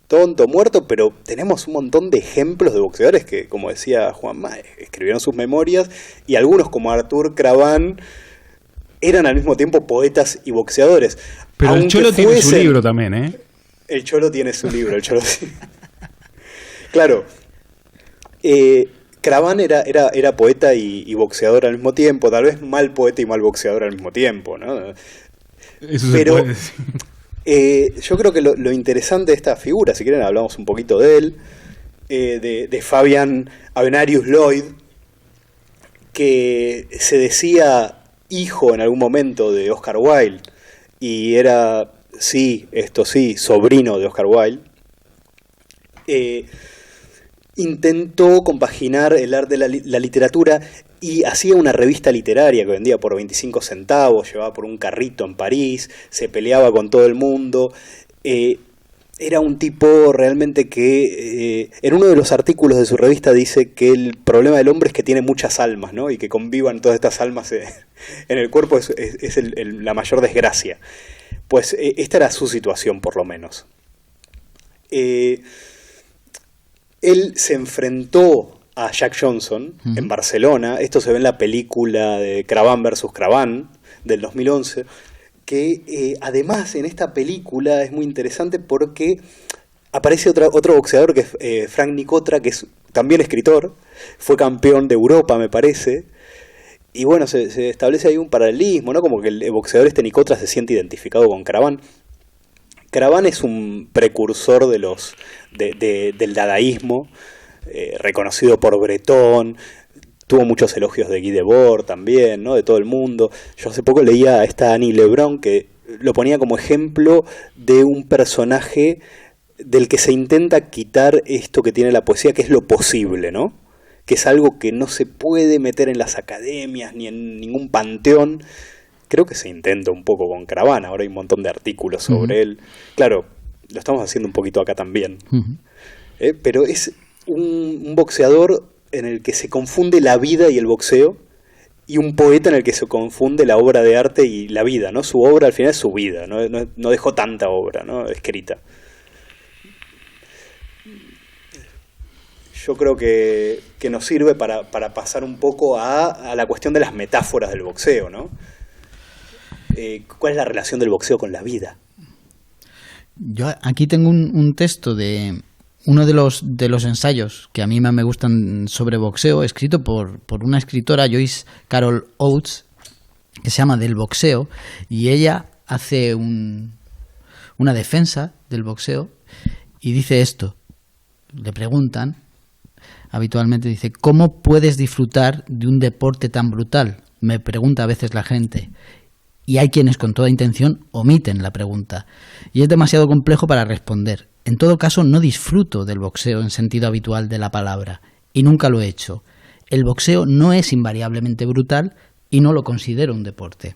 tonto, muerto, pero tenemos un montón de ejemplos de boxeadores que, como decía Juanma, escribieron sus memorias, y algunos, como Artur Craván, eran al mismo tiempo poetas y boxeadores. Pero el Cholo tiene su libro también, ¿eh? El Cholo tiene su libro, Claro. Craván era poeta y boxeador al mismo tiempo, tal vez mal poeta y mal boxeador al mismo tiempo, ¿no? Eso pero se puede decir. Yo creo que lo interesante de esta figura, si quieren hablamos un poquito de él, de Fabian Avenarius Lloyd, que se decía hijo en algún momento de Oscar Wilde, y era, sobrino de Oscar Wilde. Intentó compaginar el arte de la literatura y hacía una revista literaria que vendía por 25 centavos, llevaba por un carrito en París, se peleaba con todo el mundo. Era un tipo realmente que en uno de los artículos de su revista dice que el problema del hombre es que tiene muchas almas, ¿no? Y que convivan todas estas almas en el cuerpo es la mayor desgracia. Pues esta era su situación, por lo menos. Él se enfrentó a Jack Johnson en Barcelona. Esto se ve en la película de Craván versus Craván del 2011, que además en esta película es muy interesante porque aparece otro boxeador que es Frank Nicotra, que es también escritor, fue campeón de Europa, me parece. Y bueno, se establece ahí un paralelismo, ¿no? Como que el boxeador Nicotra se siente identificado con Craván. Craván es un precursor del dadaísmo, reconocido por Breton, tuvo muchos elogios de Guy Debord también, ¿no? De todo el mundo. Yo hace poco leía a esta Annie Lebrun que lo ponía como ejemplo de un personaje del que se intenta quitar esto que tiene la poesía, que es lo posible, ¿no? que es algo que no se puede meter en las academias ni en ningún panteón. Creo que se intenta un poco con Craván, ahora hay un montón de artículos sobre él. Claro, lo estamos haciendo un poquito acá también. Pero es un boxeador en el que se confunde la vida y el boxeo, y un poeta en el que se confunde la obra de arte y la vida, ¿no? Su obra al final es su vida, no dejó tanta obra, ¿no?, escrita. Yo creo que nos sirve para pasar un poco a la cuestión de las metáforas del boxeo, ¿no? ¿Cuál es la relación del boxeo con la vida? Yo aquí tengo un texto de uno de los ensayos que a mí más me gustan sobre boxeo, escrito por una escritora, Joyce Carol Oates, que se llama Del boxeo, y ella hace una defensa del boxeo y dice esto. Le preguntan, habitualmente dice, ¿cómo puedes disfrutar de un deporte tan brutal? Me pregunta a veces la gente. Y hay quienes con toda intención omiten la pregunta. Y es demasiado complejo para responder. En todo caso, no disfruto del boxeo en sentido habitual de la palabra. Y nunca lo he hecho. El boxeo no es invariablemente brutal y no lo considero un deporte.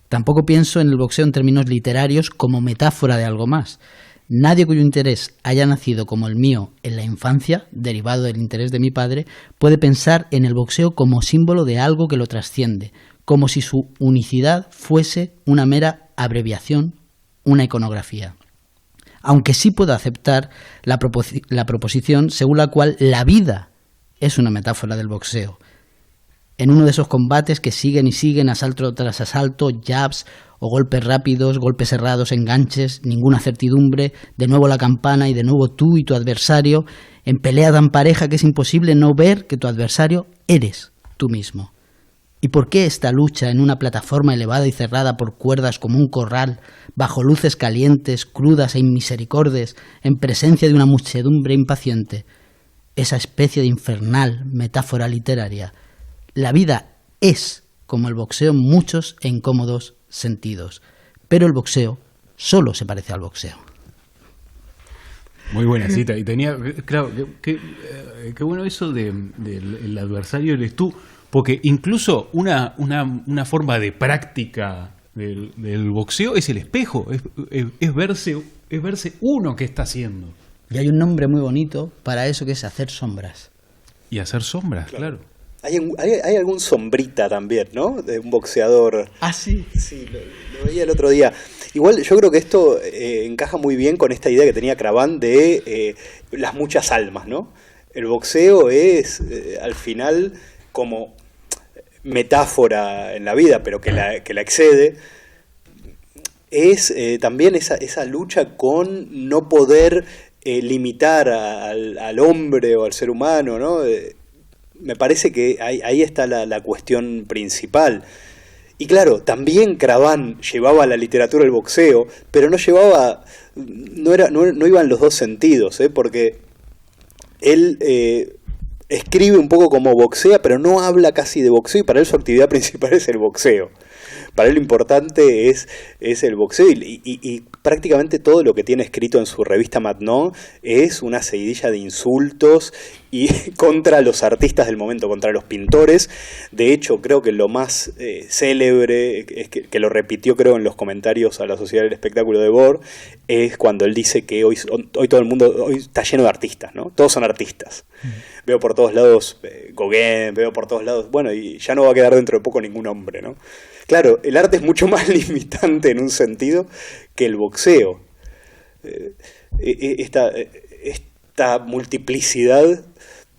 Tampoco pienso en el boxeo en términos literarios como metáfora de algo más. Nadie cuyo interés haya nacido como el mío en la infancia, derivado del interés de mi padre, puede pensar en el boxeo como símbolo de algo que lo trasciende, como si su unicidad fuese una mera abreviación, una iconografía. Aunque sí puedo aceptar la proposición según la cual la vida es una metáfora del boxeo. En uno de esos combates que siguen y siguen, asalto tras asalto, jabs o golpes rápidos, golpes cerrados, enganches, ninguna certidumbre, de nuevo la campana y de nuevo tú y tu adversario, en pelea tan pareja que es imposible no ver que tu adversario eres tú mismo. ¿Y por qué esta lucha en una plataforma elevada y cerrada por cuerdas como un corral, bajo luces calientes, crudas e inmisericordes, en presencia de una muchedumbre impaciente? Esa especie de infernal metáfora literaria. La vida es, como el boxeo, en muchos e incómodos sentidos. Pero el boxeo solo se parece al boxeo. Muy buena cita. Y tenía, claro, qué bueno eso del adversario eres tú. Porque incluso una forma de práctica del boxeo es el espejo, es verse uno que está haciendo. Y hay un nombre muy bonito para eso que es hacer sombras. Y hacer sombras, claro. Hay algún sombrita también, ¿no? De un boxeador. Ah, sí. Sí, lo veía el otro día. Igual yo creo que esto encaja muy bien con esta idea que tenía Craván de las muchas almas, ¿no? El boxeo es, al final, como metáfora en la vida, pero que la excede, es también esa lucha con no poder limitar al hombre o al ser humano, ¿no? Me parece que ahí está la cuestión principal. Y claro, también Craván llevaba la literatura del boxeo, pero no iban los dos sentidos, porque él escribe un poco como boxea, pero no habla casi de boxeo, y para él su actividad principal es el boxeo. Para él lo importante es el boxeo, y prácticamente todo lo que tiene escrito en su revista Maintenant es una seguidilla de insultos y contra los artistas del momento, contra los pintores. De hecho, creo que lo más célebre, es que lo repitió creo en los comentarios a la Sociedad del Espectáculo de Bor, es cuando él dice que hoy todo el mundo hoy está lleno de artistas, ¿no? Todos son artistas. Veo por todos lados Gauguin, veo por todos lados, bueno, y ya no va a quedar dentro de poco ningún hombre, ¿no? Claro, el arte es mucho más limitante en un sentido que el boxeo. Esta multiplicidad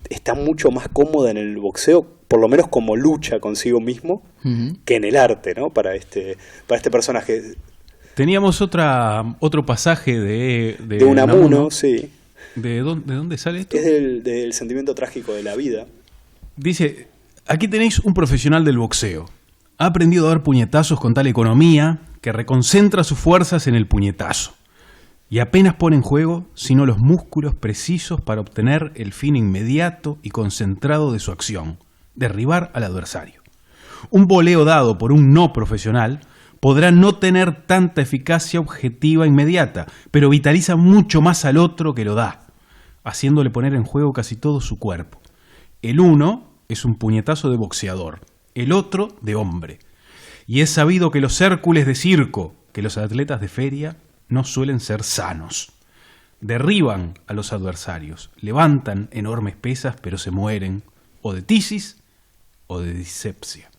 está mucho más cómoda en el boxeo, por lo menos como lucha consigo mismo, que en el arte, ¿no? Para este personaje. Teníamos otro pasaje de Unamuno, sí. ¿De dónde sale esto? Es del sentimiento trágico de la vida. Dice, aquí tenéis un profesional del boxeo. Ha aprendido a dar puñetazos con tal economía que reconcentra sus fuerzas en el puñetazo. Y apenas pone en juego sino los músculos precisos para obtener el fin inmediato y concentrado de su acción, derribar al adversario. Un voleo dado por un no profesional podrá no tener tanta eficacia objetiva inmediata, pero vitaliza mucho más al otro que lo da, haciéndole poner en juego casi todo su cuerpo. El uno es un puñetazo de boxeador, el otro de hombre. Y es sabido que los Hércules de circo, que los atletas de feria, no suelen ser sanos. Derriban a los adversarios, levantan enormes pesas, pero se mueren o de tisis o de dispepsia.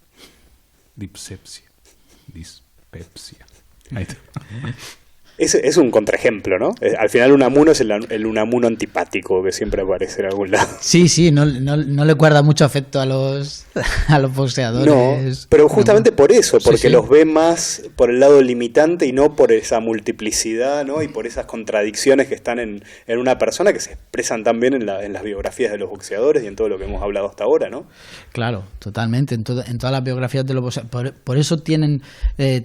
Dispepsia. Ahí está. Es un contraejemplo, ¿no? Al final Unamuno es el Unamuno antipático que siempre aparece en algún lado. Sí, no le guarda mucho afecto a los boxeadores. No, pero justamente por eso, porque Sí. los ve más por el lado limitante y no por esa multiplicidad, ¿no? Y por esas contradicciones que están en una persona que se expresan también en las biografías de los boxeadores y en todo lo que hemos hablado hasta ahora, ¿no? Claro, totalmente. En todas las biografías de los boxeadores. Por eso tienen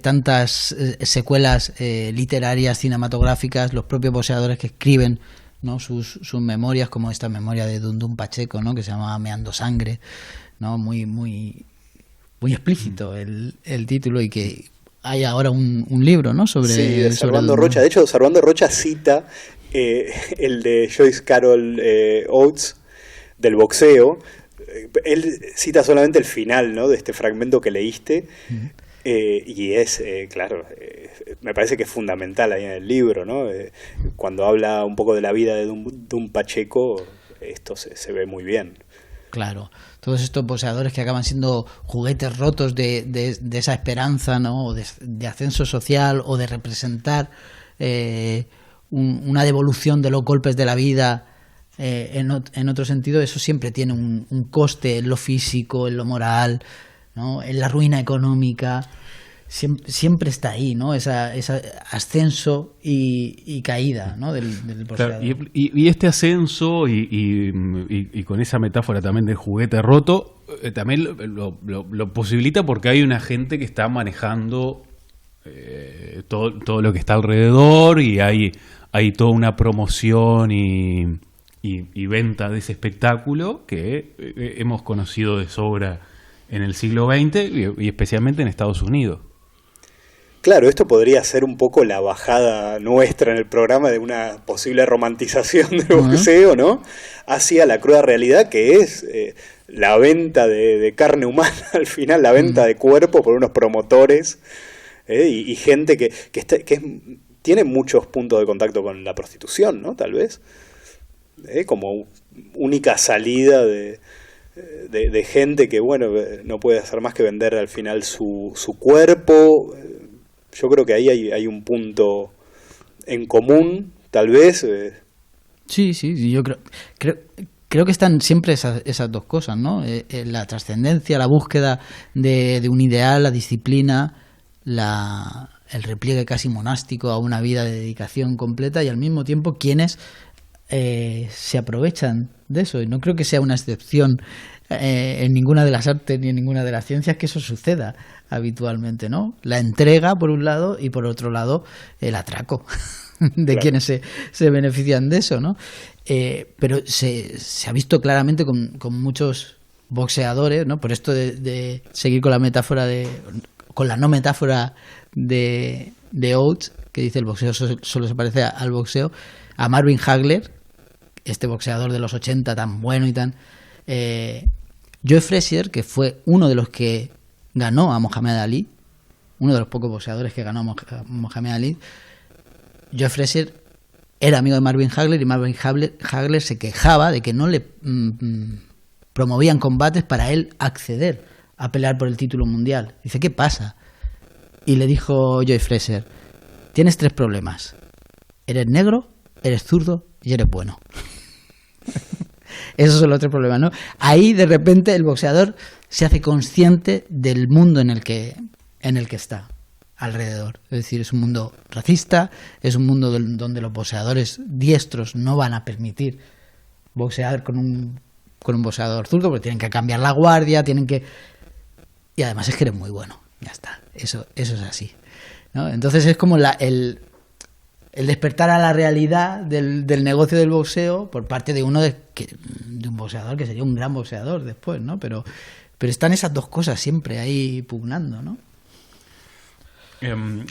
tantas secuelas literarias, cinematográficas, los propios boxeadores que escriben, ¿no? sus memorias, como esta memoria de Dundun Pacheco, ¿no? Que se llama Meando Sangre, ¿no? Muy explícito el título, y que hay ahora un libro, ¿no? sobre, sí, de sobre Servando Rocha. De hecho, Servando Rocha cita el de Joyce Carol Oates del boxeo. Él cita solamente el final, ¿no? De este fragmento que leíste. Y es, claro, me parece que es fundamental ahí en el libro, ¿no? Cuando habla un poco de la vida de Dundun Pacheco, esto se ve muy bien. Claro, todos estos boxeadores que acaban siendo juguetes rotos de esa esperanza, ¿no? O de ascenso social, o de representar una devolución de los golpes de la vida en otro sentido. Eso siempre tiene un coste en lo físico, en lo moral, ¿no? En la ruina económica. Siempre está ahí, ¿no? Ese ascenso y caída, ¿no? del boxeador. Claro, y este ascenso y con esa metáfora también del juguete roto, también lo posibilita porque hay una gente que está manejando todo lo que está alrededor, y hay toda una promoción y venta de ese espectáculo que hemos conocido de sobra en el siglo XX y especialmente en Estados Unidos. Claro, esto podría ser un poco la bajada nuestra en el programa de una posible romantización del boxeo, ¿no? Hacia la cruda realidad que es la venta de carne humana, al final la venta de cuerpo por unos promotores y gente que tiene muchos puntos de contacto con la prostitución, ¿no? Tal vez. Como única salida de gente que, bueno, no puede hacer más que vender al final su cuerpo. Yo creo que ahí hay un punto en común, tal vez. Sí, yo creo que están siempre esas dos cosas, ¿no? La trascendencia, la búsqueda de un ideal, la disciplina, el repliegue casi monástico a una vida de dedicación completa, y al mismo tiempo quienes se aprovechan de eso. Y no creo que sea una excepción en ninguna de las artes ni en ninguna de las ciencias que eso suceda habitualmente, ¿no? La entrega por un lado, y por otro lado el atraco de Claro. quienes se benefician de eso, ¿no? Pero se ha visto claramente con muchos boxeadores, ¿no? Por esto de seguir con la metáfora con la no metáfora de Oates, que dice el boxeo solo se parece al boxeo, a Marvin Hagler, este boxeador de los 80 tan bueno y tan... Joe Frazier, que fue uno de los que ganó a Mohamed Ali, uno de los pocos boxeadores que ganó a Mohamed Ali. Joe Frazier era amigo de Marvin Hagler, y Marvin Hagler se quejaba de que no le promovían combates para él acceder a pelear por el título mundial. Dice, ¿qué pasa? Y le dijo Joe Frazier, tienes 3 problemas: eres negro, eres zurdo y eres bueno. Esos son los 3 problemas, ¿no? Ahí de repente el boxeador se hace consciente del mundo en el que está alrededor. Es decir, es un mundo racista, es un mundo donde los boxeadores diestros no van a permitir boxear con un boxeador zurdo, porque tienen que cambiar la guardia, y además es que eres muy bueno. Ya está, eso es así, ¿no? Entonces es como el despertar a la realidad del negocio del boxeo por parte de uno de un boxeador que sería un gran boxeador después, ¿no? Pero están esas dos cosas siempre ahí pugnando, ¿no?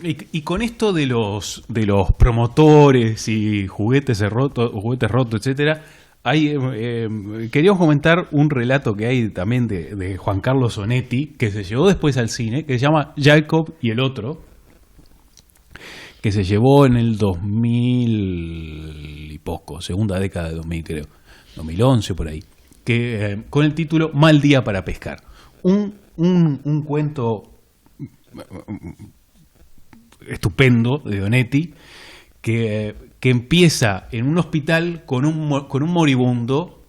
Y con esto de los promotores y juguetes rotos, etcétera, Queríamos comentar un relato que hay también de Juan Carlos Onetti, que se llevó después al cine, que se llama Jacob y el otro, que se llevó en el 2000 y poco, segunda década de 2000 creo, 2011 por ahí, que con el título Mal día para pescar. Un cuento estupendo de Onetti que empieza en un hospital con un moribundo,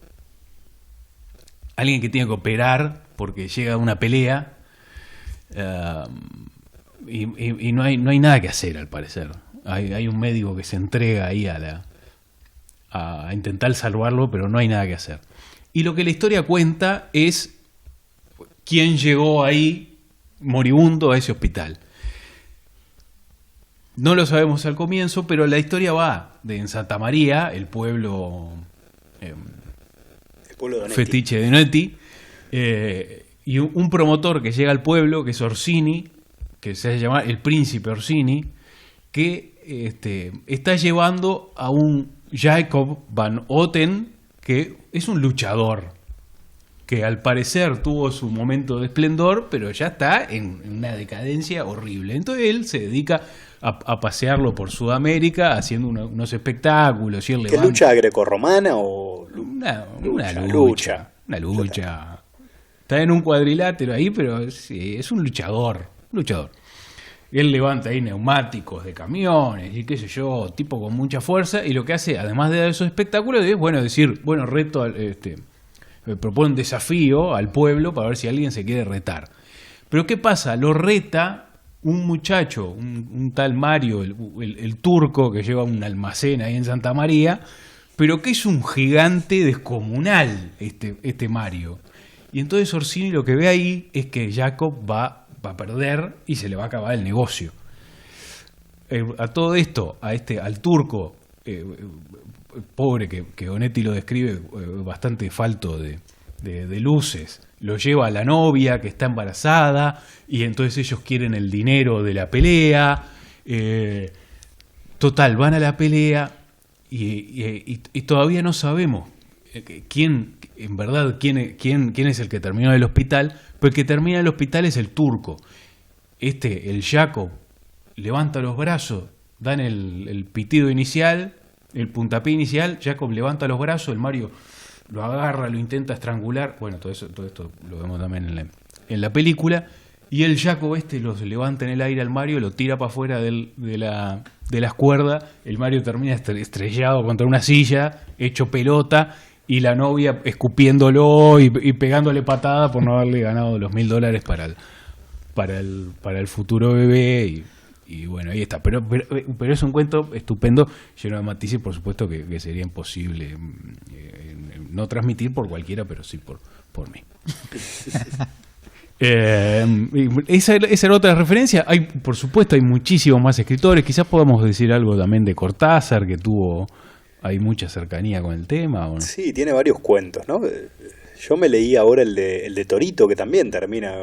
alguien que tiene que operar porque llega a una pelea, y no hay nada que hacer, al parecer. Hay un médico que se entrega ahí a intentar salvarlo, pero no hay nada que hacer. Y lo que la historia cuenta es quién llegó ahí moribundo a ese hospital. No lo sabemos al comienzo, pero la historia va en Santa María, el pueblo El pueblo de Onetti. fetiche de Onetti, y un promotor que llega al pueblo, que es Orsini, que se llama el príncipe Orsini, que está llevando a un Jacob van Otten, que es un luchador, que al parecer tuvo su momento de esplendor, pero ya está en una decadencia horrible. Entonces él se dedica a pasearlo por Sudamérica haciendo unos espectáculos. Y él ¿Qué lucha grecorromana o una lucha? lucha. Está en un cuadrilátero ahí, pero sí, es un luchador. Él levanta ahí neumáticos de camiones y qué sé yo, tipo con mucha fuerza, y lo que hace, además de dar esos espectáculos, es reto, propone un desafío al pueblo para ver si alguien se quiere retar. Pero ¿qué pasa? Lo reta un muchacho, un tal Mario, el turco que lleva un almacén ahí en Santa María, pero que es un gigante descomunal este Mario. Y entonces Orsini lo que ve ahí es que Jacob va a perder y se le va a acabar el negocio. A todo esto, al turco, pobre, que Onetti lo describe bastante falto de luces, lo lleva a la novia que está embarazada, y entonces ellos quieren el dinero de la pelea. Total, van a la pelea y todavía no sabemos quién es el que terminó en el hospital, pero el que termina en el hospital es el turco. El Jacob levanta los brazos, dan el pitido inicial, el puntapié inicial, Jacob levanta los brazos, el Mario lo agarra, lo intenta estrangular. Bueno, todo esto lo vemos también en la película. Y el Jacob los levanta en el aire al Mario, lo tira para afuera de las cuerdas. El Mario termina estrellado contra una silla, hecho pelota, y la novia escupiéndolo y pegándole patada por no haberle ganado los $1.000 para el futuro bebé. Y bueno, ahí está. Pero es un cuento estupendo, lleno de matices, por supuesto que sería imposible no transmitir por cualquiera, pero sí por mí. Esa era otra referencia. Por supuesto, hay muchísimos más escritores. Quizás podamos decir algo también de Cortázar, que hay mucha cercanía con el tema, ¿o no? Sí, tiene varios cuentos, ¿no? Yo me leí ahora el de Torito, que también termina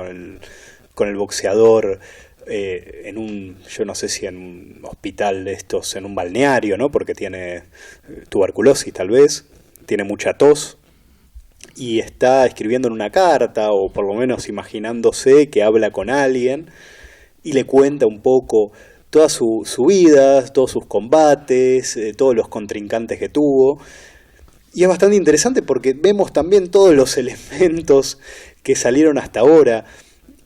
con el boxeador yo no sé si en un hospital de estos, en un balneario, ¿no? Porque tiene tuberculosis tal vez, tiene mucha tos, y está escribiendo en una carta, o por lo menos imaginándose que habla con alguien, y le cuenta un poco toda su vida, todos sus combates, todos los contrincantes que tuvo. Y es bastante interesante porque vemos también todos los elementos que salieron hasta ahora.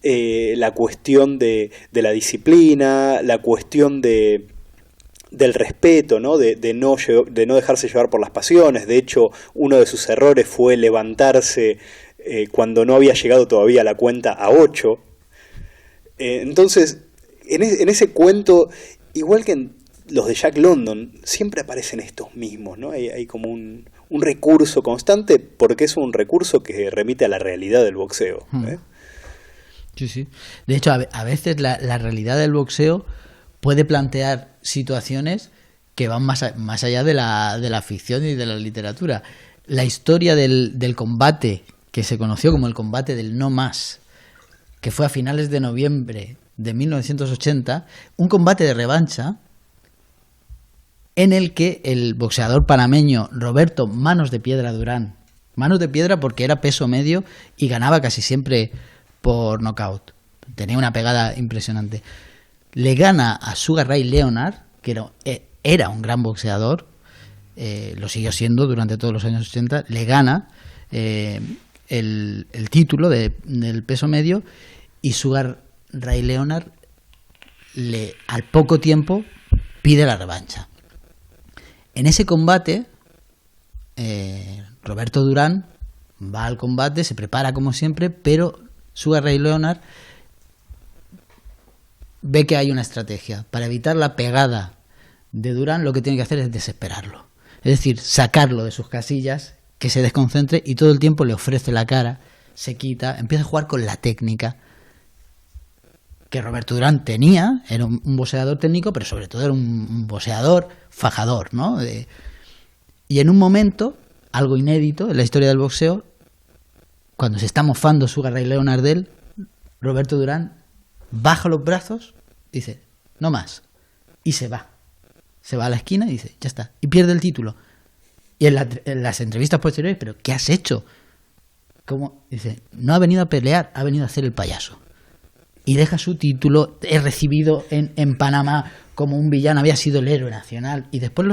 La cuestión de la disciplina, la cuestión del respeto, ¿no? De no dejarse llevar por las pasiones. De hecho, uno de sus errores fue levantarse cuando no había llegado todavía la cuenta a 8. Entonces, en ese cuento, igual que en los de Jack London, siempre aparecen estos mismos, ¿no? Hay como un recurso constante, porque es un recurso que remite a la realidad del boxeo. Sí, sí. De hecho, a veces la realidad del boxeo puede plantear situaciones que van más allá de la ficción y de la literatura. La historia del combate, que se conoció como el combate del no más, que fue a finales de noviembre de 1980, un combate de revancha en el que el boxeador panameño Roberto Manos de Piedra Durán, manos de piedra porque era peso medio y ganaba casi siempre por nocaut, tenía una pegada impresionante, le gana a Sugar Ray Leonard, que era un gran boxeador, lo siguió siendo durante todos los años 80, le gana el título del peso medio, y Sugar Ray Leonard al poco tiempo pide la revancha. En ese combate, Roberto Durán va al combate, se prepara como siempre, pero Sugar Ray Leonard ve que hay una estrategia. Para evitar la pegada de Durán, lo que tiene que hacer es desesperarlo. Es decir, sacarlo de sus casillas, que se desconcentre, y todo el tiempo le ofrece la cara, se quita, empieza a jugar con la técnica que Roberto Durán tenía. Era un boxeador técnico, pero sobre todo era un boxeador fajador, ¿no? Y en un momento, algo inédito en la historia del boxeo, cuando se está mofando Sugar Ray Leonard de él, Roberto Durán baja los brazos, dice, no más, y se va a la esquina y dice, ya está, y pierde el título. Y en las entrevistas posteriores, ¿pero qué has hecho? ¿Cómo? Dice, no ha venido a pelear, ha venido a hacer el payaso. Y deja su título, es recibido en Panamá como un villano, había sido el héroe nacional, y después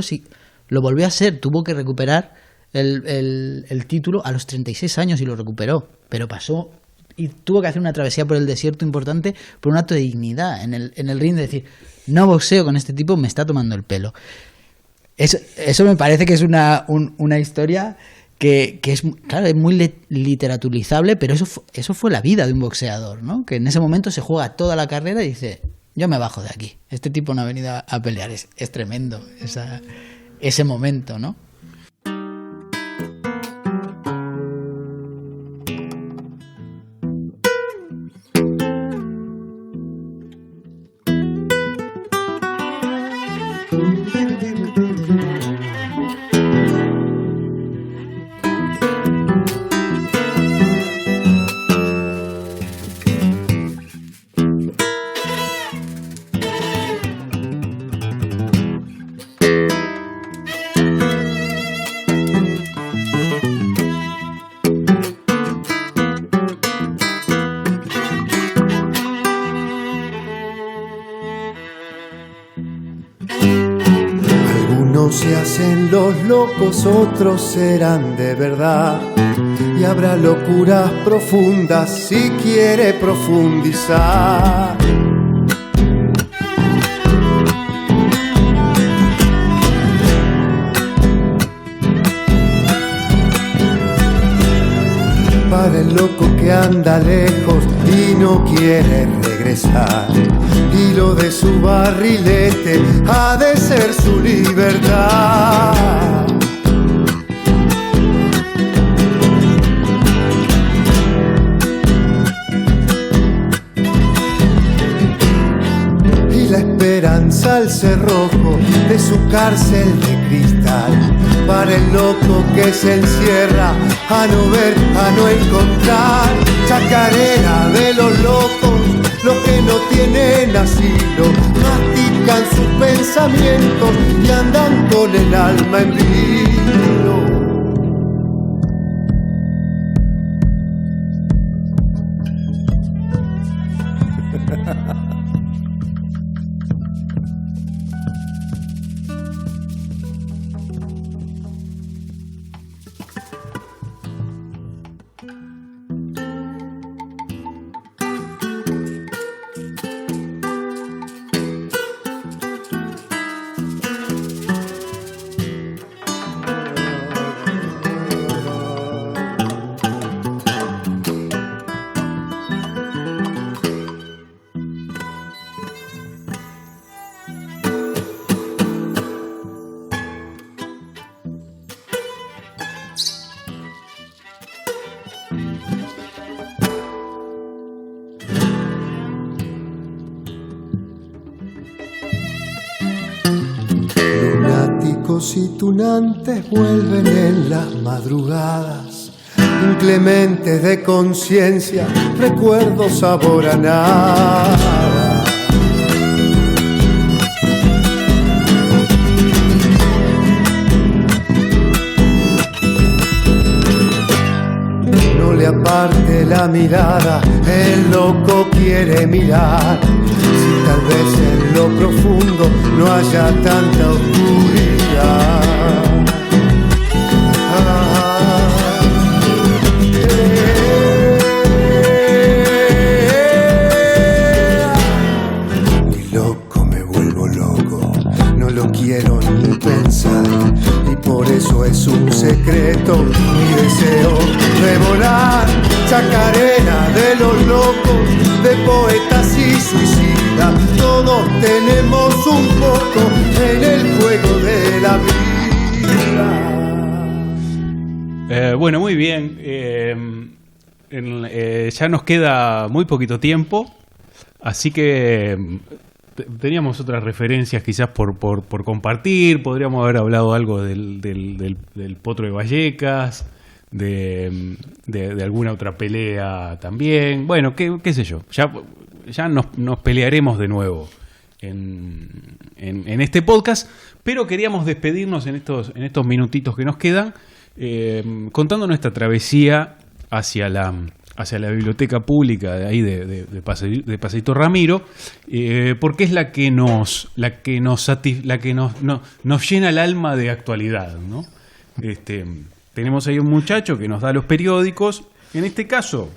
lo volvió a ser, tuvo que recuperar el título a los 36 años y lo recuperó, pero pasó y tuvo que hacer una travesía por el desierto importante por un acto de dignidad en el ring, de decir, no boxeo con este tipo, me está tomando el pelo. Eso me parece que es una historia que es, claro, es muy literaturizable, pero eso fue la vida de un boxeador, ¿no? Que en ese momento se juega toda la carrera y dice, yo me bajo de aquí, este tipo no ha venido a pelear. Es tremendo ese momento, ¿no? Se hacen los locos, otros serán de verdad. Y habrá locuras profundas si quiere profundizar. Para el loco que anda lejos y no quiere regresar, y lo de su barrilete ha de ser su libertad. Y la esperanza al cerrojo de su cárcel de cristal, para el loco que se encierra a no ver, a no encontrar. Chacarera de los locos, los que no tienen asilo, mastican sus pensamientos y andan con el alma en vilo. Lunáticos y tunantes vuelven en las madrugadas, inclementes de conciencia, recuerdo sabor a nada. no le aparte la mirada, el loco quiere mirar. Si tal vez en lo profundo no haya tanta oscuridad. Y loco, me vuelvo loco, no lo quiero ni pensar. Y por eso es un secreto mi deseo de volar. Chacarera de los locos, de poetas y suicidas. Todos tenemos un poco en el fuego de la vida. Bueno, muy bien. Ya nos queda muy poquito tiempo, así que teníamos otras referencias quizás por compartir. Podríamos haber hablado algo del Potro de Vallecas, de alguna otra pelea también. Bueno, qué sé yo. Ya nos pelearemos de nuevo en este podcast, pero queríamos despedirnos en estos minutitos que nos quedan, contando nuestra travesía hacia la biblioteca pública de ahí de Paseo Ramiro, porque es la que nos llena el alma de actualidad, ¿no? Tenemos ahí un muchacho que nos da los periódicos. En este caso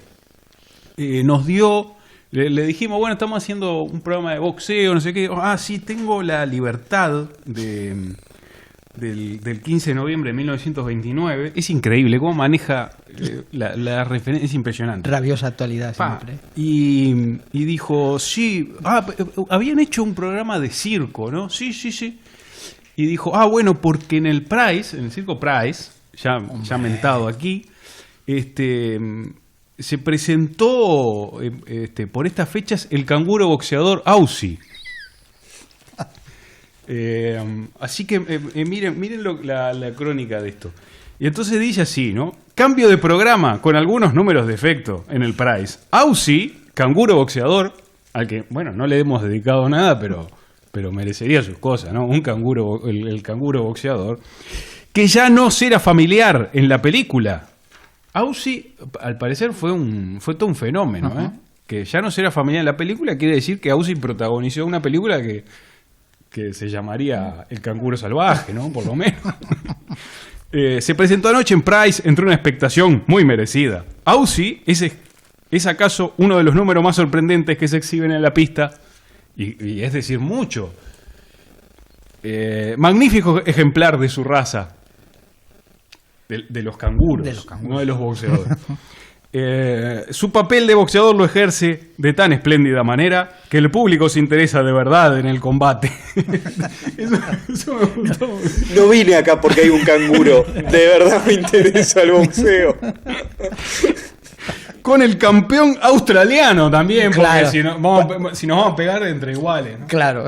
nos dio, le dijimos, bueno, estamos haciendo un programa de boxeo, no sé qué. Sí, tengo La Libertad del 15 de noviembre de 1929. Es increíble cómo maneja la referencia, es impresionante. Rabiosa actualidad siempre. Y dijo, sí, habían hecho un programa de circo, ¿no? Sí. Y dijo, bueno, porque en el circo Price, ya mentado aquí, se presentó por estas fechas el canguro boxeador Aussie. Así que miren la crónica de esto. Y entonces dice así, ¿no? Cambio de programa con algunos números de efecto en el Price. Aussie, canguro boxeador, al que, bueno, no le hemos dedicado nada, pero merecería sus cosas, ¿no? Un canguro, el canguro boxeador, que ya no será familiar en la película. Aussie, al parecer, fue todo un fenómeno, ¿eh? Que ya no será familiar en la película quiere decir que Aussie protagonizó una película que se llamaría El canguro salvaje, ¿no? Por lo menos. Se presentó anoche en Price entre una expectación muy merecida. Aussie es acaso uno de los números más sorprendentes que se exhiben en la pista, y es decir, mucho. Magnífico ejemplar de su raza, de los canguros, no de los boxeadores. Su papel de boxeador lo ejerce de tan espléndida manera que el público se interesa de verdad en el combate. Eso me gustó. No vine acá porque hay un canguro, de verdad me interesa el boxeo. Con el campeón australiano también, claro. Porque si nos vamos a pegar entre iguales, ¿no? Claro.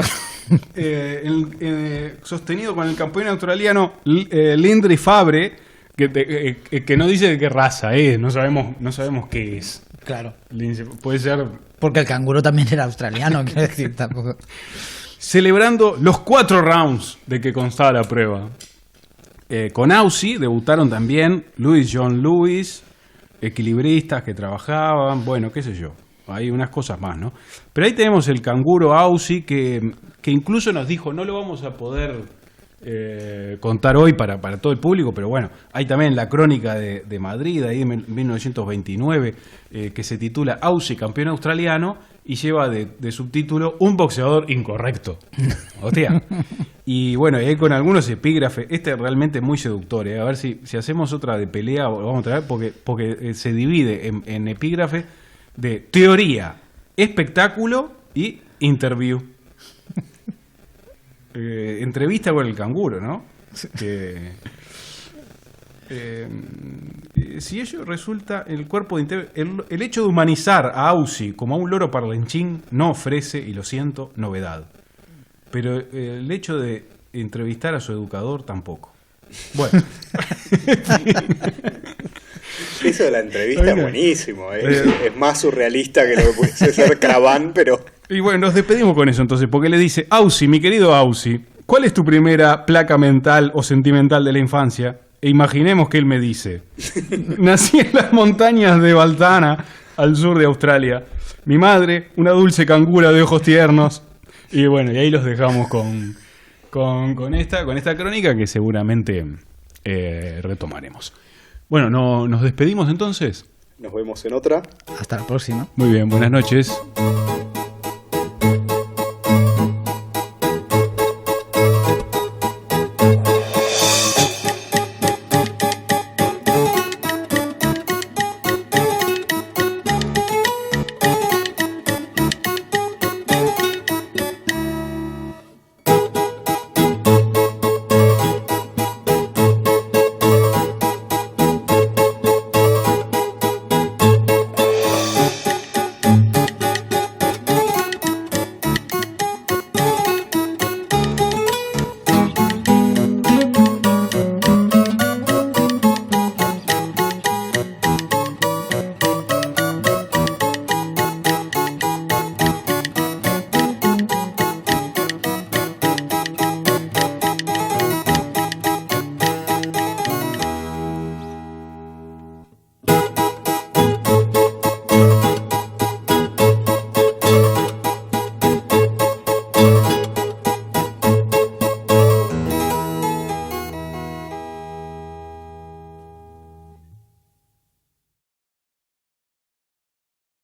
Sostenido con el campeón australiano Lindri Fabre, que no dice de qué raza es, no sabemos qué es. Claro. Puede ser. Porque el canguro también era australiano, quiero decir, tampoco. Celebrando los 4 rounds de que constaba la prueba. Con Aussie debutaron también John Lewis, equilibristas que trabajaban, bueno, qué sé yo. Hay unas cosas más, ¿no? Pero ahí tenemos el canguro Aussie que incluso nos dijo, no lo vamos a poder contar hoy para todo el público, pero bueno, hay también la crónica de Madrid, ahí en 1929, que se titula Aussie, campeón australiano, y lleva de subtítulo Un boxeador incorrecto. Hostia. Y bueno, y hay con algunos epígrafes, este es realmente muy seductor, a ver si hacemos otra de pelea, lo vamos a traer, porque se divide en epígrafes de teoría, espectáculo y interview. Entrevista con el canguro, ¿no? Si ello resulta el cuerpo de el hecho de humanizar a Aussie como a un loro parlanchín no ofrece, y lo siento, novedad. Pero el hecho de entrevistar a su educador tampoco. Bueno. Eso de la entrevista es buenísimo, es más surrealista que lo que pudiese ser Craván, pero... Y bueno, nos despedimos con eso entonces, porque le dice, Aussie, mi querido Aussie, ¿cuál es tu primera placa mental o sentimental de la infancia? e imaginemos que él me dice: nací en las montañas de Baltana, al sur de Australia. Mi madre, una dulce cangura de ojos tiernos. Y bueno, y ahí los dejamos con esta crónica que seguramente retomaremos. Bueno, nos despedimos entonces. Nos vemos en otra. Hasta la próxima. Muy bien, buenas noches.